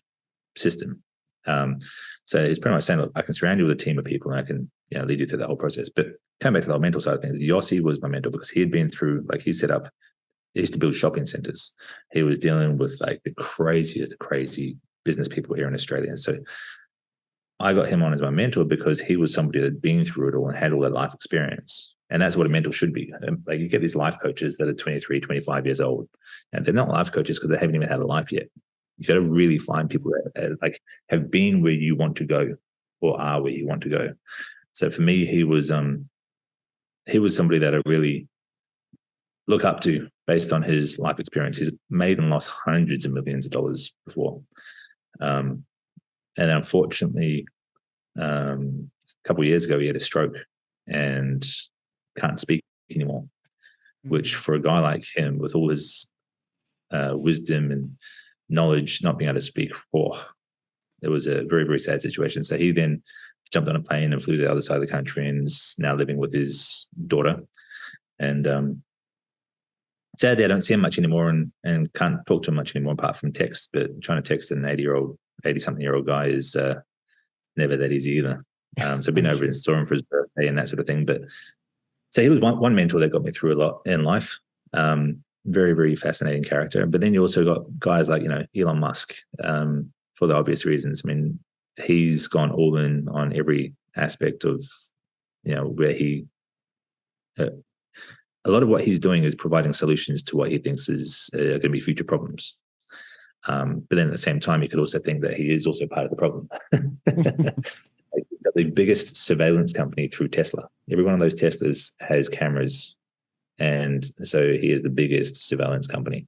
system. So he's pretty much saying, look, I can surround you with a team of people and I can lead you through the whole process. But coming back to the mental side of things, Yossi was my mentor because he had been through, he used to build shopping centers. He was dealing with the crazy business people here in Australia. And so I got him on as my mentor because he was somebody that had been through it all and had all that life experience. And that's what a mentor should be. You get these life coaches that are 23, 25 years old, and they're not life coaches because they haven't even had a life yet. You got to really find people that have been where you want to go or are where you want to go. So for me, he was somebody that I really look up to based on his life experience. He's made and lost hundreds of millions of dollars before. And unfortunately, a couple of years ago, he had a stroke and can't speak anymore, which for a guy like him, with all his wisdom and knowledge, not being able to speak, it was a very, very sad situation. So he then jumped on a plane and flew to the other side of the country and is now living with his daughter. And sadly, I don't see him much anymore and can't talk to him much anymore apart from text. But trying to text an 80-something-year-old guy is never that easy either. So I've been over and saw him for his birthday and that sort of thing. But so he was one mentor that got me through a lot in life. Very, very fascinating character. But then you also got guys like, Elon Musk, for the obvious reasons. I mean, he's gone all in on every aspect of, where he, a lot of what he's doing is providing solutions to what he thinks is going to be future problems. But then at the same time, you could also think that he is also part of the problem. The biggest surveillance company through Tesla. Every one of those Teslas has cameras. And so he is the biggest surveillance company.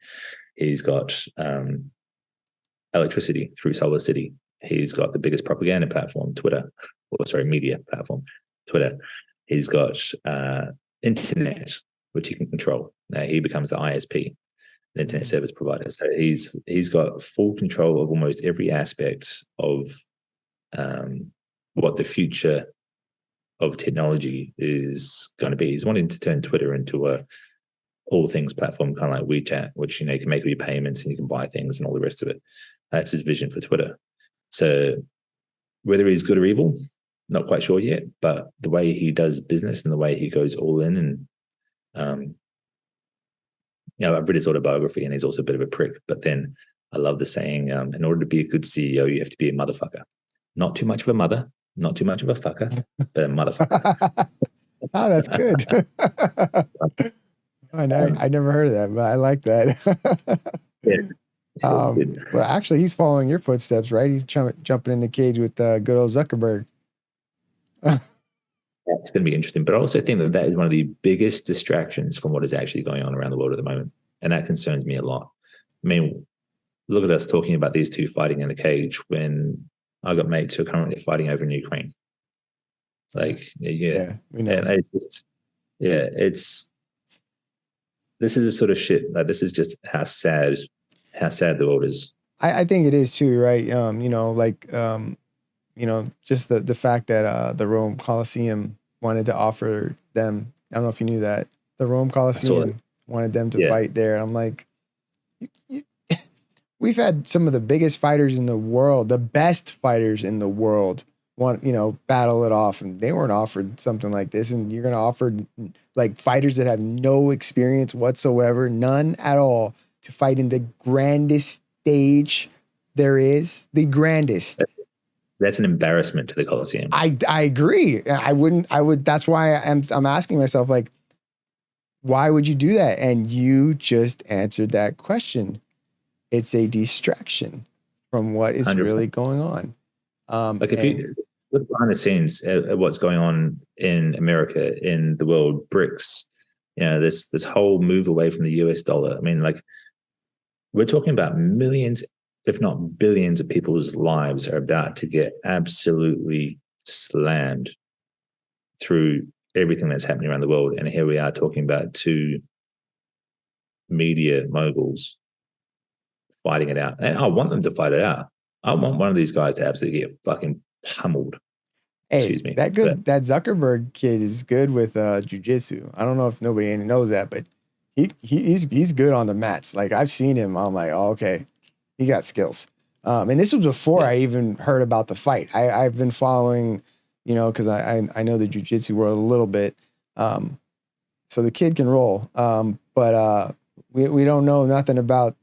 He's got electricity through Solar City. He's got the biggest propaganda platform, media platform, Twitter. He's got internet, which he can control. Now he becomes the ISP, the internet service provider. So he's got full control of almost every aspect of what the future of technology is going to be. He's wanting to turn Twitter into a all things platform, kind of like WeChat, which you can make all your payments and you can buy things and all the rest of it. That's his vision for Twitter. So whether he's good or evil, not quite sure yet, but the way he does business and the way he goes all in, and I've read his autobiography and he's also a bit of a prick, but then I love the saying, in order to be a good CEO, you have to be a motherfucker. Not too much of a mother, not too much of a fucker, but a motherfucker. Oh, that's good. I never heard of that, but I like that. Yeah. Well, actually, he's following your footsteps, right? He's jumping in the cage with good old Zuckerberg. It's going to be interesting. But I also think that is one of the biggest distractions from what is actually going on around the world at the moment. And that concerns me a lot. I mean, look at us talking about these two fighting in a cage when I got mates who are currently fighting over in Ukraine. Yeah, we know. And this is a sort of shit. This is just how sad the world is. I think it is too, right? Just the fact that the Rome Coliseum wanted to offer them, I don't know if you knew that, the Rome Coliseum wanted them to fight there. I'm like, we've had some of the biggest fighters in the world, the best fighters in the world, battle it off, and they weren't offered something like this. And you're going to offer fighters that have no experience whatsoever, none at all, to fight in the grandest stage there is, the grandest. That's an embarrassment to the Coliseum. I agree. I would. That's why I'm asking myself, why would you do that? And you just answered that question. It's a distraction from what is 100%. Really going on. If you look behind the scenes at what's going on in America, in the world, BRICS, this whole move away from the US dollar. I mean, we're talking about millions, if not billions, of people's lives are about to get absolutely slammed through everything that's happening around the world. And here we are talking about two media moguls fighting it out. And I want them to fight it out. I want one of these guys to absolutely get fucking pummeled. Hey, that Zuckerberg kid is good with jujitsu. I don't know if nobody knows that, but he's good on the mats. Like I've seen him. I'm like, oh, okay, he got skills. And this was before I even heard about the fight. I've been following, because I know the jujitsu world a little bit. So the kid can roll. But we don't know nothing about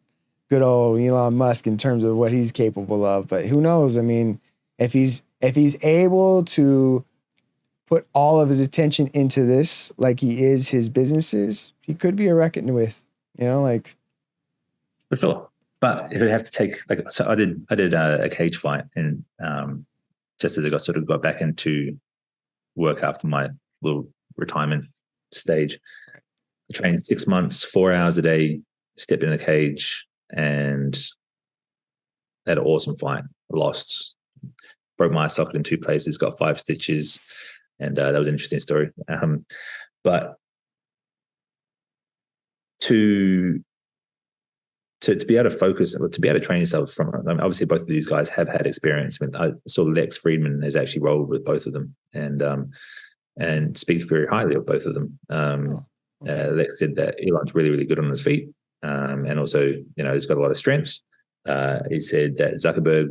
good old Elon Musk in terms of what he's capable of. But who knows? I mean, if he's able to put all of his attention into this, like he is his businesses, he could be a reckon with, For sure. But it would have to take so I did a cage fight, and just as I got back into work after my little retirement stage, I trained 6 months, 4 hours a day, stepped in a cage, and had an awesome fight. I lost, broke my eye socket in 2 places, got 5 stitches, and that was an interesting story. But to be able to focus, to be able to train yourself from, obviously both of these guys have had experience. I mean, I saw Lex Friedman has actually rolled with both of them, and speaks very highly of both of them. Lex said that Elon's really, really good on his feet, and also, he's got a lot of strengths. He said that Zuckerberg,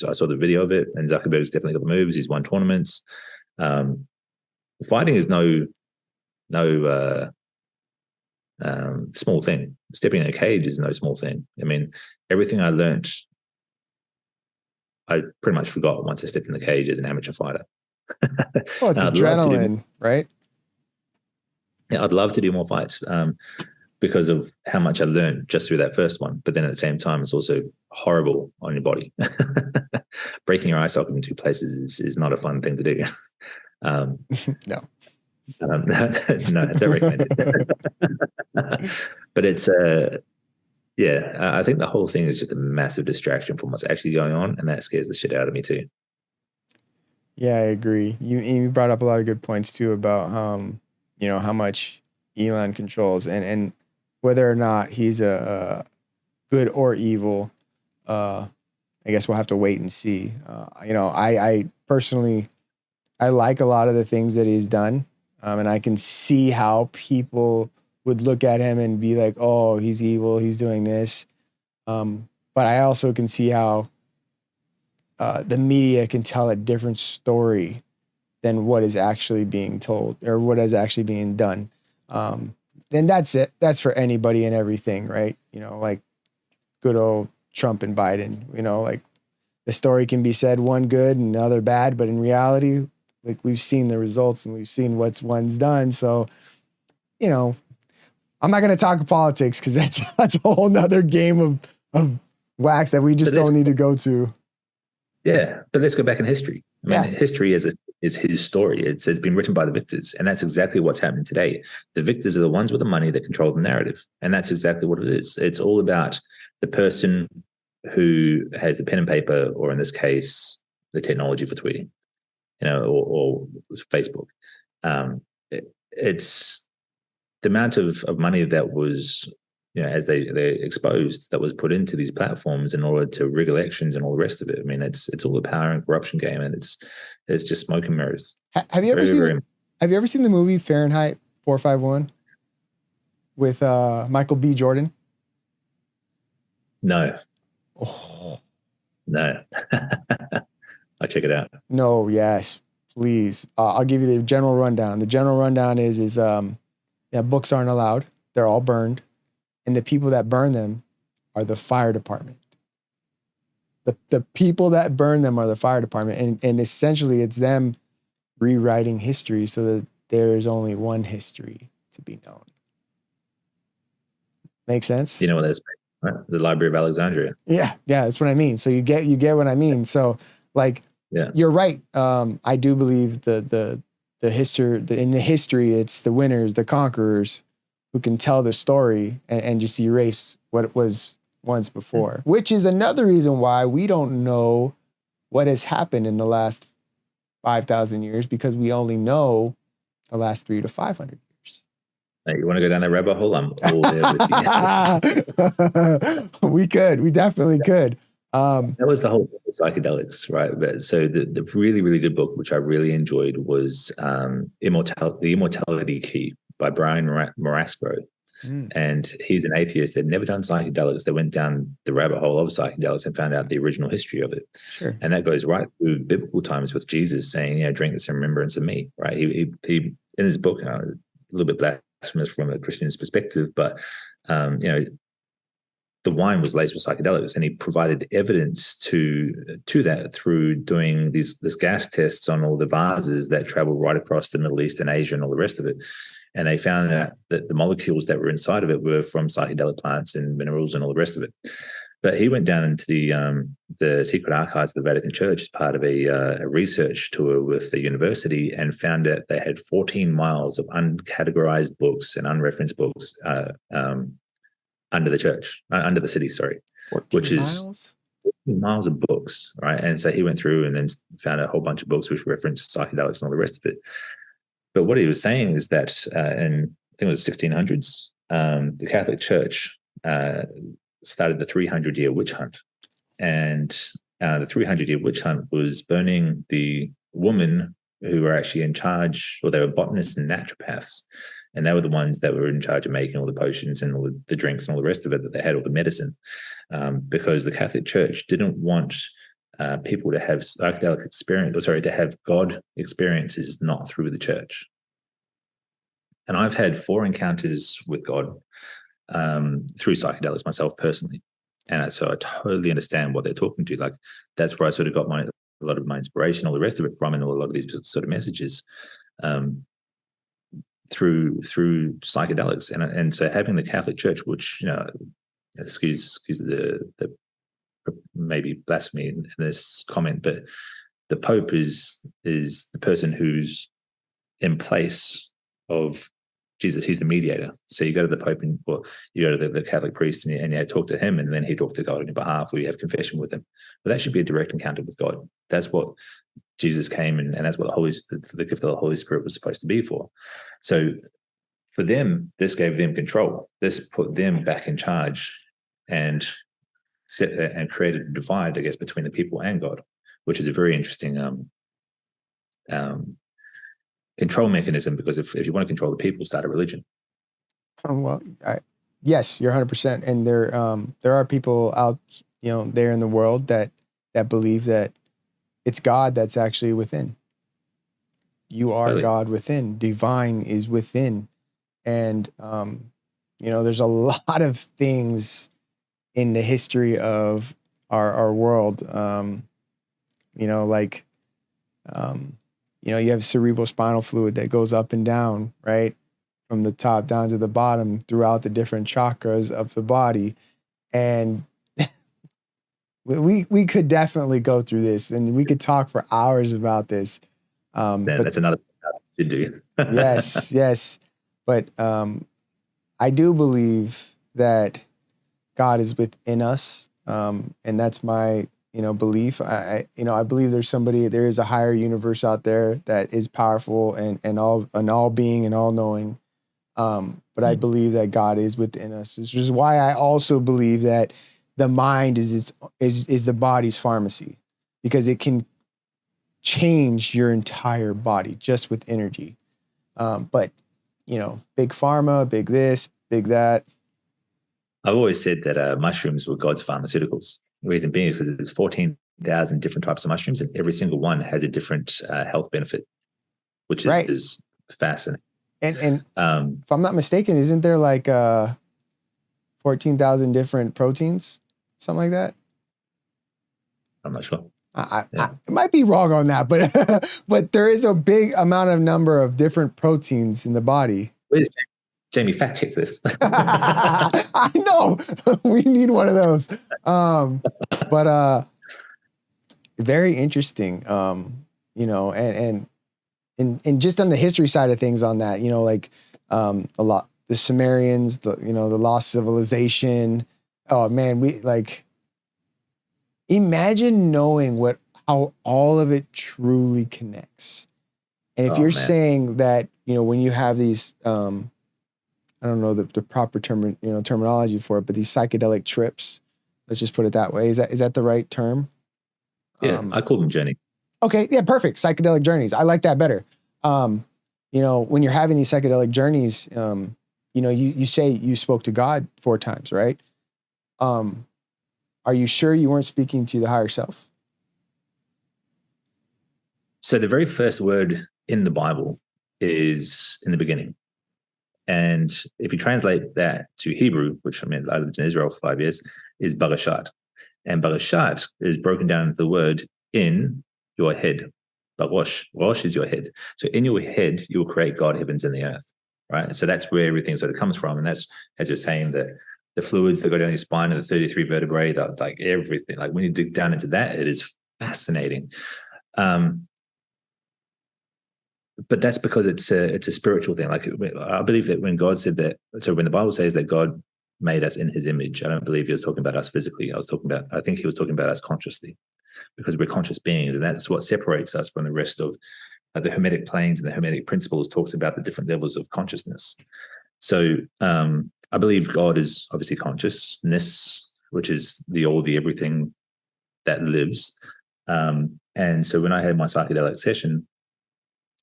I saw the video of it, and Zuckerberg's definitely got the moves. He's won tournaments. Fighting is no small thing. Stepping in a cage is no small thing. I mean, everything I learned, I pretty much forgot once I stepped in the cage as an amateur fighter. Well, it's adrenaline, right? Yeah, I'd love to do more fights because of how much I learned just through that first one. But then at the same time, it's also horrible on your body. Breaking your eye socket in 2 places is not a fun thing to do. No. No, don't recommend it. But it's I think the whole thing is just a massive distraction from what's actually going on, and that scares the shit out of me too. Yeah, I agree. You brought up a lot of good points too about how much Elon controls and whether or not he's a good or evil. I guess we'll have to wait and see. I personally, I like a lot of the things that he's done. And I can see how people would look at him and be like, oh, he's evil, he's doing this. But I also can see how the media can tell a different story than what is actually being told or what is actually being done. And that's it. That's for anybody and everything, right? Like good old Trump and Biden, like the story can be said one good and the other bad, but in reality, like we've seen the results and we've seen what's one's done. So, I'm not going to talk politics because that's a whole nother game of wax that we just don't need to go to. Yeah, but let's go back in history. I mean, history is his story. It's been written by the victors, and that's exactly what's happening today. The victors are the ones with the money that control the narrative, and that's exactly what it is. It's all about the person who has the pen and paper, or in this case, the technology for tweeting. Or Facebook. It's the amount of money that was, as they exposed, that was put into these platforms in order to rig elections and all the rest of it. I mean, it's all a power and corruption game, and it's just smoke and mirrors. Have you ever seen the movie Fahrenheit 451 with Michael B. Jordan? No. Oh. No. I'll check it out. No, yes, please. I'll give you the general rundown. The general rundown is books aren't allowed. They're all burned. And the people that burn them are the fire department. The people that burn them are the fire department. And essentially it's them rewriting history so that there is only one history to be known. Make sense? You know what that's, right? The Library of Alexandria. Yeah, that's what I mean. So you get what I mean. So you're right. I do believe the history, in the history, it's the winners, the conquerors who can tell the story and just erase what it was once before, which is another reason why we don't know what has happened in the last 5,000 years, because we only know the last 300 to 500 years. Hey, you want to go down that rabbit hole? I'm all there with you. We definitely could. That was the whole thing with psychedelics, right? But so the really, really good book, which I really enjoyed, was The Immortality Key by Brian Marasco. And he's an atheist that never done psychedelics, that went down the rabbit hole of psychedelics and found out the original history of it. Sure. And that goes right through biblical times with Jesus saying, drink this in remembrance of me, right? He in his book, a little bit blasphemous from a Christian's perspective, but the wine was laced with psychedelics, and he provided evidence to that through doing these gas tests on all the vases that traveled right across the Middle East and Asia and all the rest of it. And they found out that the molecules that were inside of it were from psychedelic plants and minerals and all the rest of it. But he went down into the secret archives of the Vatican Church as part of a research tour with the university, and found out they had 14 miles of uncategorized books and unreferenced books under the city, which is 14 miles of books, right? And so he went through and then found a whole bunch of books which referenced psychedelics and all the rest of it. But what he was saying is that in, I think it was the 1600s, the Catholic Church started the 300-year witch hunt. And the 300-year witch hunt was burning the women who were actually in charge, or they were botanists and naturopaths. And they were the ones that were in charge of making all the potions and all the drinks and all the rest of it, that they had all the medicine, because the Catholic Church didn't want people to have psychedelic experience, to have God experiences not through the church. And I've had 4 encounters with God through psychedelics myself personally. And so I totally understand what they're talking to. Like, that's where I sort of got a lot of my inspiration, all the rest of it from, and a lot of these sort of messages through psychedelics. And so having the Catholic Church, which, excuse the maybe blasphemy in this comment, but the Pope is the person who's in place of Jesus. He's the mediator. So you go to the Pope, or you go to the Catholic priest, and you talk to him, and then he talks to God on your behalf, or you have confession with him. But that should be a direct encounter with God. That's what Jesus came, and that's what the gift of the Holy Spirit was supposed to be for. So for them, this gave them control. This put them back in charge, and created a divide, I guess, between the people and God, which is a very interesting control mechanism. Because if you want to control the people, start a religion. Well, yes, you're 100%. And there are people out, there in the world that believe that it's God that's actually within. You are really? God within. Divine is within. And there's a lot of things in the history of our world, you have cerebral spinal fluid that goes up and down, right? From the top down to the bottom throughout the different chakras of the body. And we could definitely go through this, and we could talk for hours about this. But that's another thing to do. Yes. But I do believe that God is within us, and that's my belief. I believe there is a higher universe out there that is powerful and all being and all knowing. But I believe that God is within us. It's just why I also believe that the mind is the body's pharmacy, because it can change your entire body just with energy. But big pharma, big this, big that. I've always said that mushrooms were God's pharmaceuticals. The reason being is because there's 14,000 different types of mushrooms, and every single one has a different health benefit, which is fascinating. And if I'm not mistaken, isn't there like 14,000 different proteins, something like that? I'm not sure. I might be wrong on that, but there is a big number of different proteins in the body. Where's Jamie, fact check this. I know. We need one of those. But very interesting. And just on the history side of things on that, a lot, the Sumerians, the lost civilization. Oh man, imagine knowing how all of it truly connects. And if Oh you're man. saying that, when you have these, I don't know the proper terminology for it, but these psychedelic trips, let's just put it that way. Is that the right term? Yeah, I call them journey. Okay, yeah, perfect. Psychedelic journeys. I like that better. When you're having these psychedelic journeys, you say you spoke to God 4 times, right? Are you sure you weren't speaking to the higher self? So the very first word in the Bible is in the beginning. And if you translate that to Hebrew, which I mean, I lived in Israel for 5 years, is Barashat. And Barashat is broken down into the word in your head. Barosh. Rosh is your head. So in your head, you will create God, heavens, and the earth. Right. So that's where everything sort of comes from. And that's, as you're saying, the fluids that go down your spine and the 33 vertebrae, like everything. Like when you dig down into that, it is fascinating. But that's because it's a spiritual thing. Like I believe that when God said that, so when the Bible says that God made us in His image, I don't believe He was talking about us physically. I think He was talking about us consciously, because we're conscious beings, and that's what separates us from the rest of the Hermetic planes, and the Hermetic principles talks about the different levels of consciousness. So I believe God is obviously consciousness, which is the all, the everything that lives. And so when I had my psychedelic session,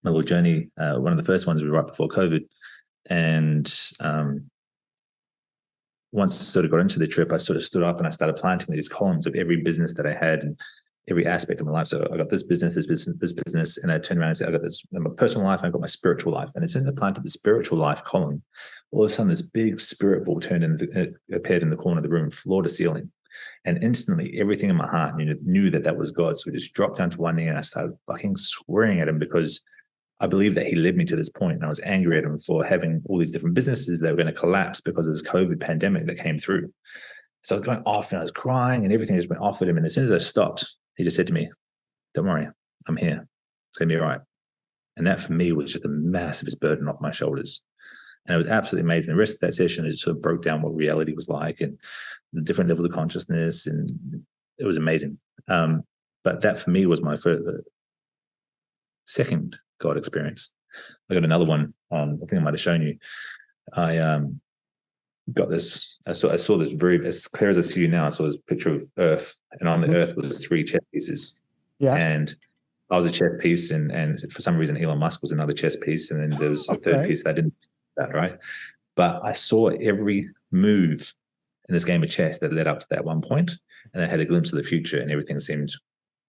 my little journey, one of the first ones was right before COVID. And once I sort of got into the trip, I sort of stood up and I started planting these columns of every business that I had and every aspect of my life. So I got this business, and I turned around and said, I got this my personal life, and I got my spiritual life. And as soon as I planted the spiritual life column, all of a sudden this big spirit ball appeared in the corner of the room, floor to ceiling. And instantly, everything in my heart knew that was God. So it just dropped down to one knee, and I started fucking swearing at Him, because I believe that He led me to this point, and I was angry at Him for having all these different businesses that were going to collapse because of this COVID pandemic that came through. So I was going off, and I was crying, and everything just went off at Him. And as soon as I stopped, He just said to me, "Don't worry, I'm here. It's going to be all right." And that for me was just the massivest burden off my shoulders. And it was absolutely amazing. The rest of that session, it sort of broke down what reality was like and the different levels of consciousness, and it was amazing. But that for me was my second God experience. I got another one. I think I might have shown you. I got this. I saw this very as clear as I see you now. I saw this picture of Earth, and on the Earth was 3 chess pieces. Yeah. And I was a chess piece, and for some reason Elon Musk was another chess piece, and then there was a third piece that I didn't. That right, but I saw every move in this game of chess that led up to that one point, and I had a glimpse of the future, and everything seemed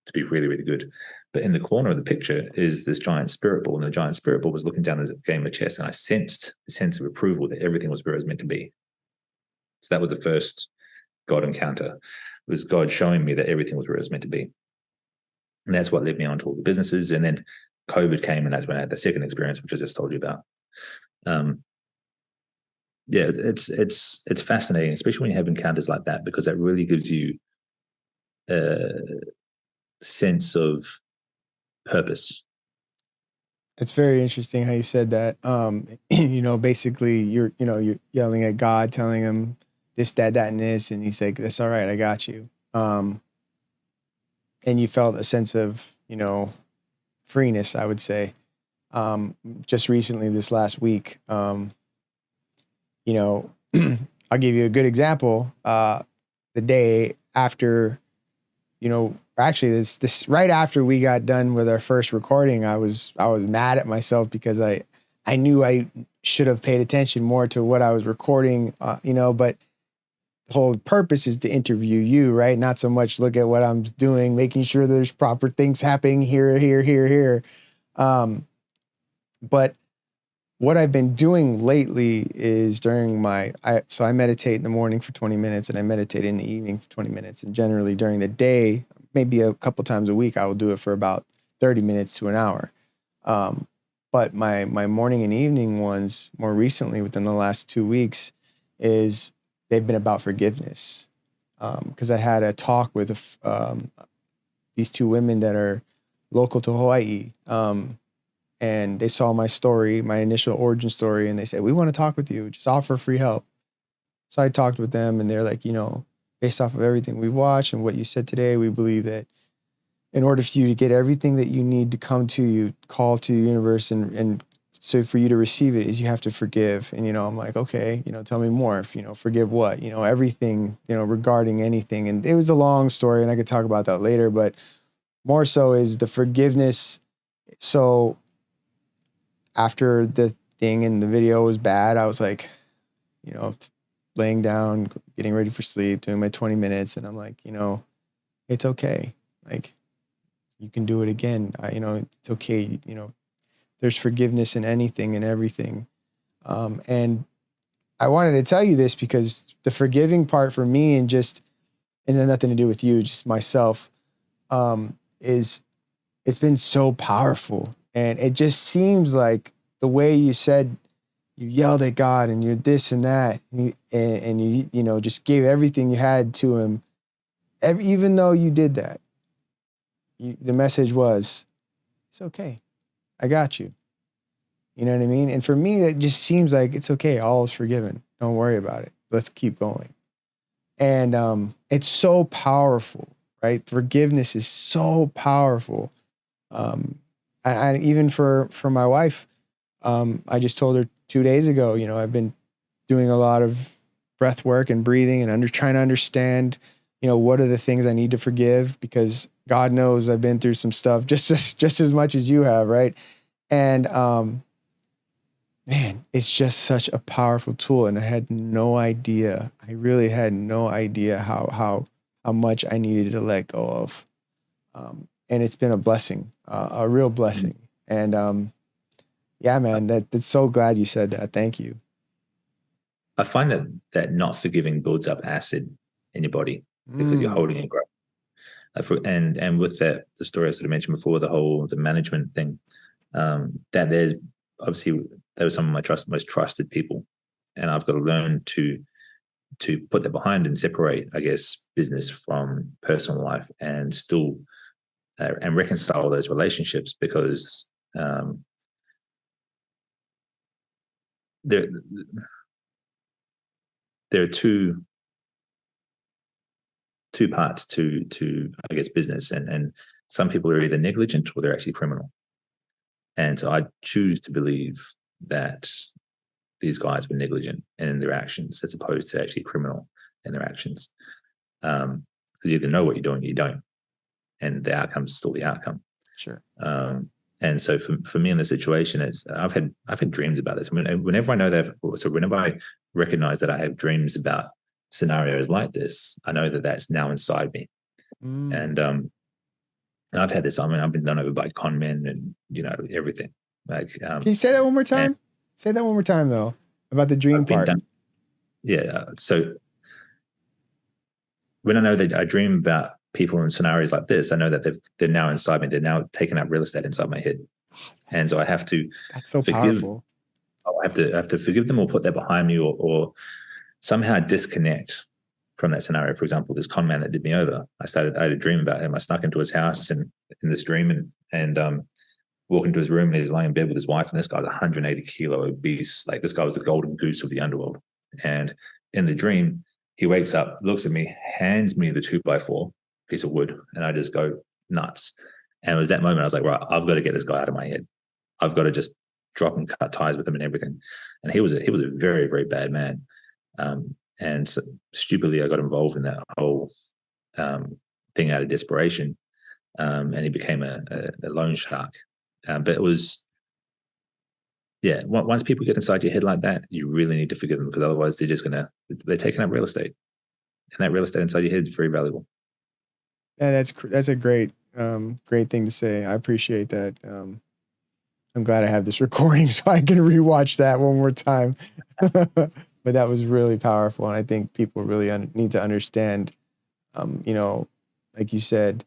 to be really, really good. But in the corner of the picture is this giant spirit ball, and the giant spirit ball was looking down at the game of chess, and I sensed the sense of approval that everything was where it was meant to be. So that was the first God encounter. It was God showing me that everything was where it was meant to be. And that's what led me on to all the businesses. And then COVID came, and that's when I had the second experience, which I just told you about. Yeah, it's fascinating, especially when you have encounters like that, because that really gives you a sense of purpose. It's very interesting how you said that. Basically you're yelling at God, telling Him this, that, and this, and He's like, "That's all right, I got you." And you felt a sense of, freeness, I would say. Just recently, this last week, I'll give you a good example. The day after, actually this right after we got done with our first recording, I was mad at myself because I knew I should have paid attention more to what I was recording, but the whole purpose is to interview you, right? Not so much look at what I'm doing, making sure there's proper things happening here. But what I've been doing lately is during so I meditate in the morning for 20 minutes and I meditate in the evening for 20 minutes. And generally during the day, maybe a couple times a week, I will do it for about 30 minutes to an hour. But my morning and evening ones, more recently within the last 2 weeks, they've been about forgiveness. Because I had a talk with these 2 women that are local to Hawaii. And they saw my story, my initial origin story, and they said, "We want to talk with you. Just offer free help." So I talked with them, and they're like, based off of everything we watched and what you said today, we believe that in order for you to get everything that you need to come to you, call to the universe, and so for you to receive it is you have to forgive. And, I'm like, okay, tell me more. If, forgive what, everything, regarding anything. And it was a long story and I could talk about that later, but more so is the forgiveness. So after the thing in the video was bad, I was like, laying down, getting ready for sleep, doing my 20 minutes. And I'm like, it's okay. Like, you can do it again. It's okay. There's forgiveness in anything and everything. And I wanted to tell you this because the forgiving part for me and then nothing to do with you, just myself, it's been so powerful. And it just seems like the way you said, you yelled at God and you're this and that, and you just gave everything you had to him. Even though you did that, the message was, it's okay. I got you. You know what I mean? And for me, it just seems like it's okay. All is forgiven. Don't worry about it. Let's keep going. And it's so powerful, right? Forgiveness is so powerful. And even for my wife, I just told her 2 days ago, I've been doing a lot of breath work and breathing and trying to understand, what are the things I need to forgive, because God knows I've been through some stuff just as much as you have, right? And man, it's just such a powerful tool, and I had no idea. I really had no idea how much I needed to let go of, and it's been a blessing, a real blessing. And yeah, man, that's so glad you said that. Thank you. I find that not forgiving builds up acid in your body because you're holding it. And with that, the story I sort of mentioned before, the management thing, that there's obviously they were some of my most trusted people, and I've got to learn to put that behind and separate, I guess, business from personal life, and still and reconcile those relationships, because there are two parts to I guess business, and some people are either negligent or they're actually criminal. And so I choose to believe that these guys were negligent in their actions as opposed to actually criminal in their actions. Because you either know what you're doing or you don't, and the outcome is still the outcome. Sure. And so for me in the situation, I've had dreams about this. Whenever I know that, so whenever I recognize that I have dreams about scenarios like this, I know that that's now inside me. And I've had this. I've been done over by con men and everything. Like, can you say that one more time? Say that one more time though, about the dream part. So when I know that I dream about people in scenarios like this, I know that they're now inside me. They're now taking up real estate inside my head, and so I have to. That's so powerful. I have to forgive them, or put that behind me, or somehow disconnect from that scenario. For example, this con man that did me over, I had a dream about him. I snuck into his house and in this dream and walk into his room, and he's lying in bed with his wife, and this guy's 180 kilo obese. Like, this guy was the golden goose of the underworld. And in the dream, he wakes up, looks at me, hands me the 2x4 piece of wood, and I just go nuts. And it was that moment I was like, right, I've got to get this guy out of my head. I've got to just drop and cut ties with him and everything. And he was a very, very bad man. And so, stupidly, I got involved in that whole thing out of desperation, and he became a loan shark. But it was, once people get inside your head like that, you really need to forgive them, because otherwise they're taking up real estate, and that real estate inside your head is very valuable. Yeah, that's a great thing to say. I appreciate that. I'm glad I have this recording so I can rewatch that one more time. But that was really powerful, and I think people really need to understand. Like you said,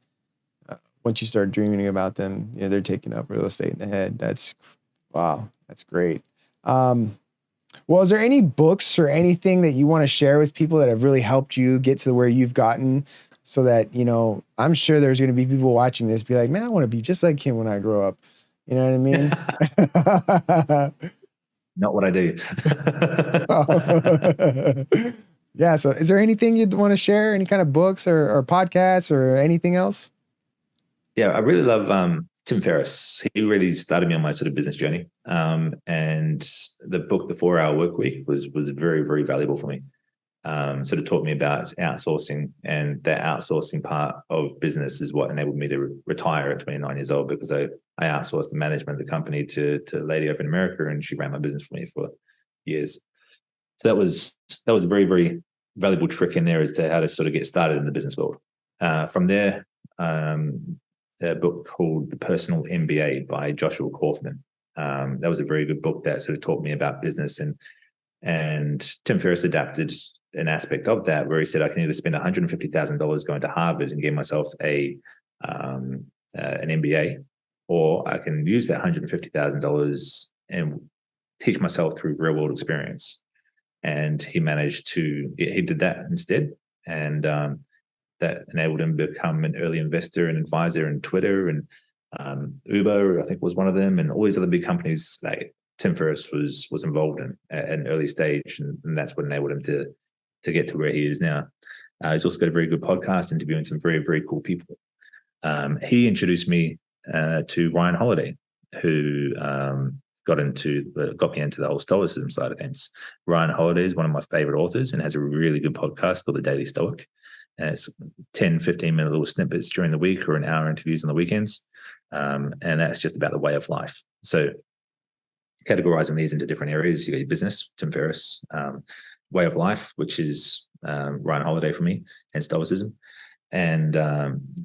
once you start dreaming about them, they're taking up real estate in the head. That's great. Well, is there any books or anything that you want to share with people that have really helped you get to where you've gotten, so that, I'm sure there's going to be people watching this be like, man, I want to be just like him when I grow up. You know what I mean? Not what I do. Yeah. So is there anything you'd want to share? Any kind of books or podcasts or anything else? I really love Tim Ferriss. He really started me on my sort of business journey. And the book, The 4 Hour Work Week, was very, very valuable for me. Sort of taught me about outsourcing, and that outsourcing part of business is what enabled me to retire at 29 years old, because I outsourced the management of the company to a lady over in America, and she ran my business for me for years. So that was a very, very valuable trick in there as to how to sort of get started in the business world. From there, a book called The Personal MBA by Joshua Kaufman. That was a very good book that sort of taught me about business, and Tim Ferriss adapted an aspect of that where he said I can either spend $150,000 going to Harvard and get myself an MBA, or I can use that $150,000 and teach myself through real world experience. And he did that instead, and that enabled him to become an early investor and advisor in Twitter, and Uber, I think, was one of them, and all these other big companies like Tim Ferriss was involved in at an early stage, and that's what enabled him to get to where he is now. He's also got a very good podcast interviewing some very, very cool people. He introduced me to Ryan Holiday, who got me into the whole Stoicism side of things. Ryan Holiday is one of my favorite authors and has a really good podcast called The Daily Stoic. And it's 10, 15-minute little snippets during the week, or an hour interviews on the weekends. And that's just about the way of life. So categorizing these into different areas, you got your business, Tim Ferriss, way of life, which is Ryan Holiday for me, and Stoicism. And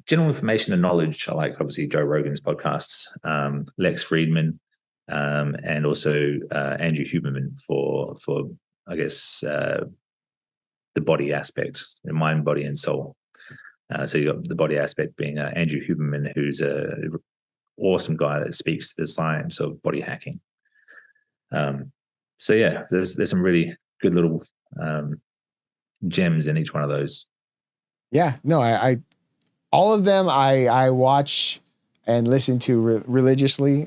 general information and knowledge, I like obviously Joe Rogan's podcasts, Lex Friedman, and also Andrew Huberman for I guess the body aspect, the mind, body, and soul. So you got the body aspect being Andrew Huberman, who's a awesome guy that speaks to the science of body hacking. So yeah, there's some really good little gems in each one of those. Yeah, no, I all of them I watch and listen to religiously.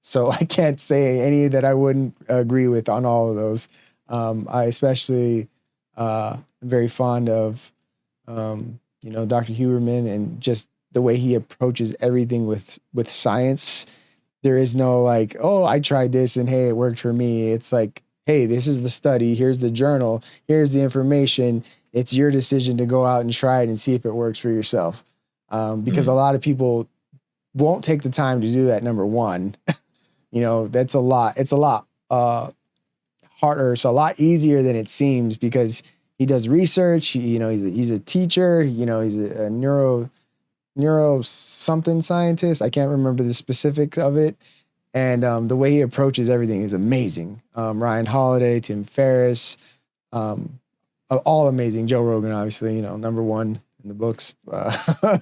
So I can't say any that I wouldn't agree with on all of those. I especially am very fond of Dr. Huberman, and just the way he approaches everything with science. There is no like, oh, I tried this and hey, it worked for me. It's like, hey, this is the study. Here's the journal. Here's the information. It's your decision to go out and try it and see if it works for yourself. Because a lot of people won't take the time to do that. Number one, that's a lot. It's a lot harder. It's a lot easier than it seems, because he does research. He's a teacher. He's a neuro something scientist. I can't remember the specifics of it. And the way he approaches everything is amazing. Ryan Holiday, Tim Ferriss, all amazing. Joe Rogan, obviously, number one in the books.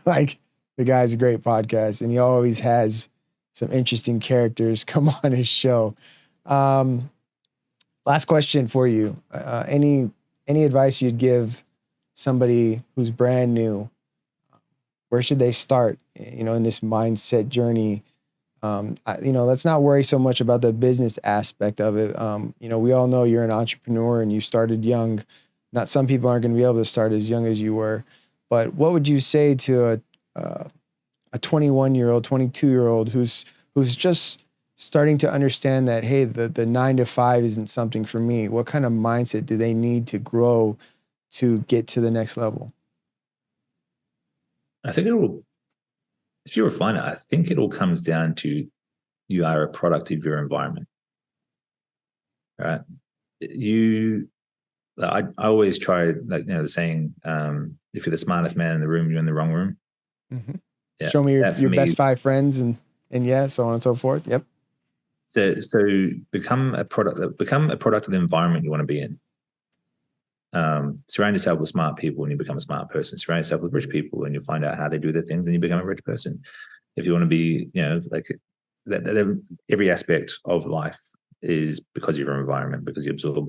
Like, the guy's a great podcast, and he always has some interesting characters come on his show. Last question for you. Any advice you'd give somebody who's brand new? Where should they start, in this mindset journey? Let's not worry so much about the business aspect of it. We all know you're an entrepreneur and you started young. Not some people aren't going to be able to start as young as you were, but what would you say to a 21-year-old, 22-year-old who's just starting to understand that, hey, the 9 to 5 isn't something for me? What kind of mindset do they need to grow to get to the next level? I think if you refine it, I think it all comes down to you are a product of your environment, right? I always try, the saying, if you're the smartest man in the room, you're in the wrong room. Mm-hmm. Yeah, show me your best 5 friends and yeah, so on and so forth. Yep. So become a product of the environment you want to be in. Surround yourself with smart people and you become a smart person. Surround yourself with rich people and you find out how they do their things and you become a rich person. If you want to be, every aspect of life is because of your environment, because you absorb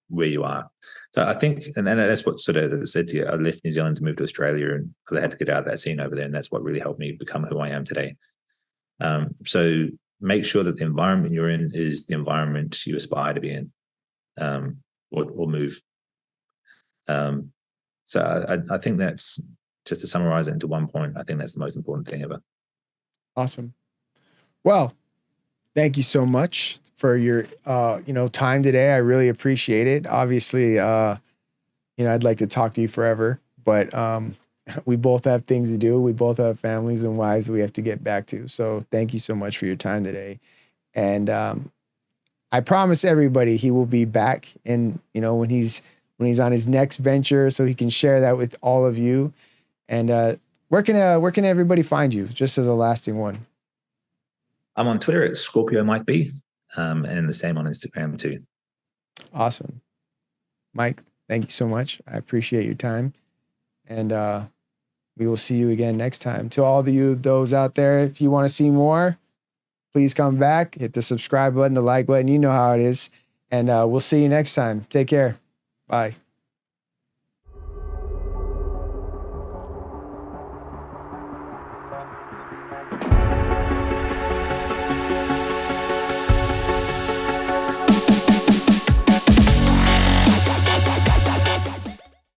where you are. So I think, and that's what sort of said to you, I left New Zealand to move to Australia, and because I had to get out of that scene over there, and that's what really helped me become who I am today. So make sure that the environment you're in is the environment you aspire to be in, or move. So I think that's just to summarize it into one point, I think that's the most important thing ever. Awesome. Well, thank you so much for your, time today. I really appreciate it. Obviously, I'd like to talk to you forever, but we both have things to do. We both have families and wives we have to get back to. So thank you so much for your time today. And I promise everybody he will be back, and when he's on his next venture, so he can share that with all of you. And where can everybody find you? Just as a lasting one. I'm on Twitter at Scorpio Mike B, and the same on Instagram too. Awesome, Mike. Thank you so much. I appreciate your time, and we will see you again next time. To all of you, those out there, if you want to see more, please come back. Hit the subscribe button, the like button. You know how it is, and we'll see you next time. Take care. Bye.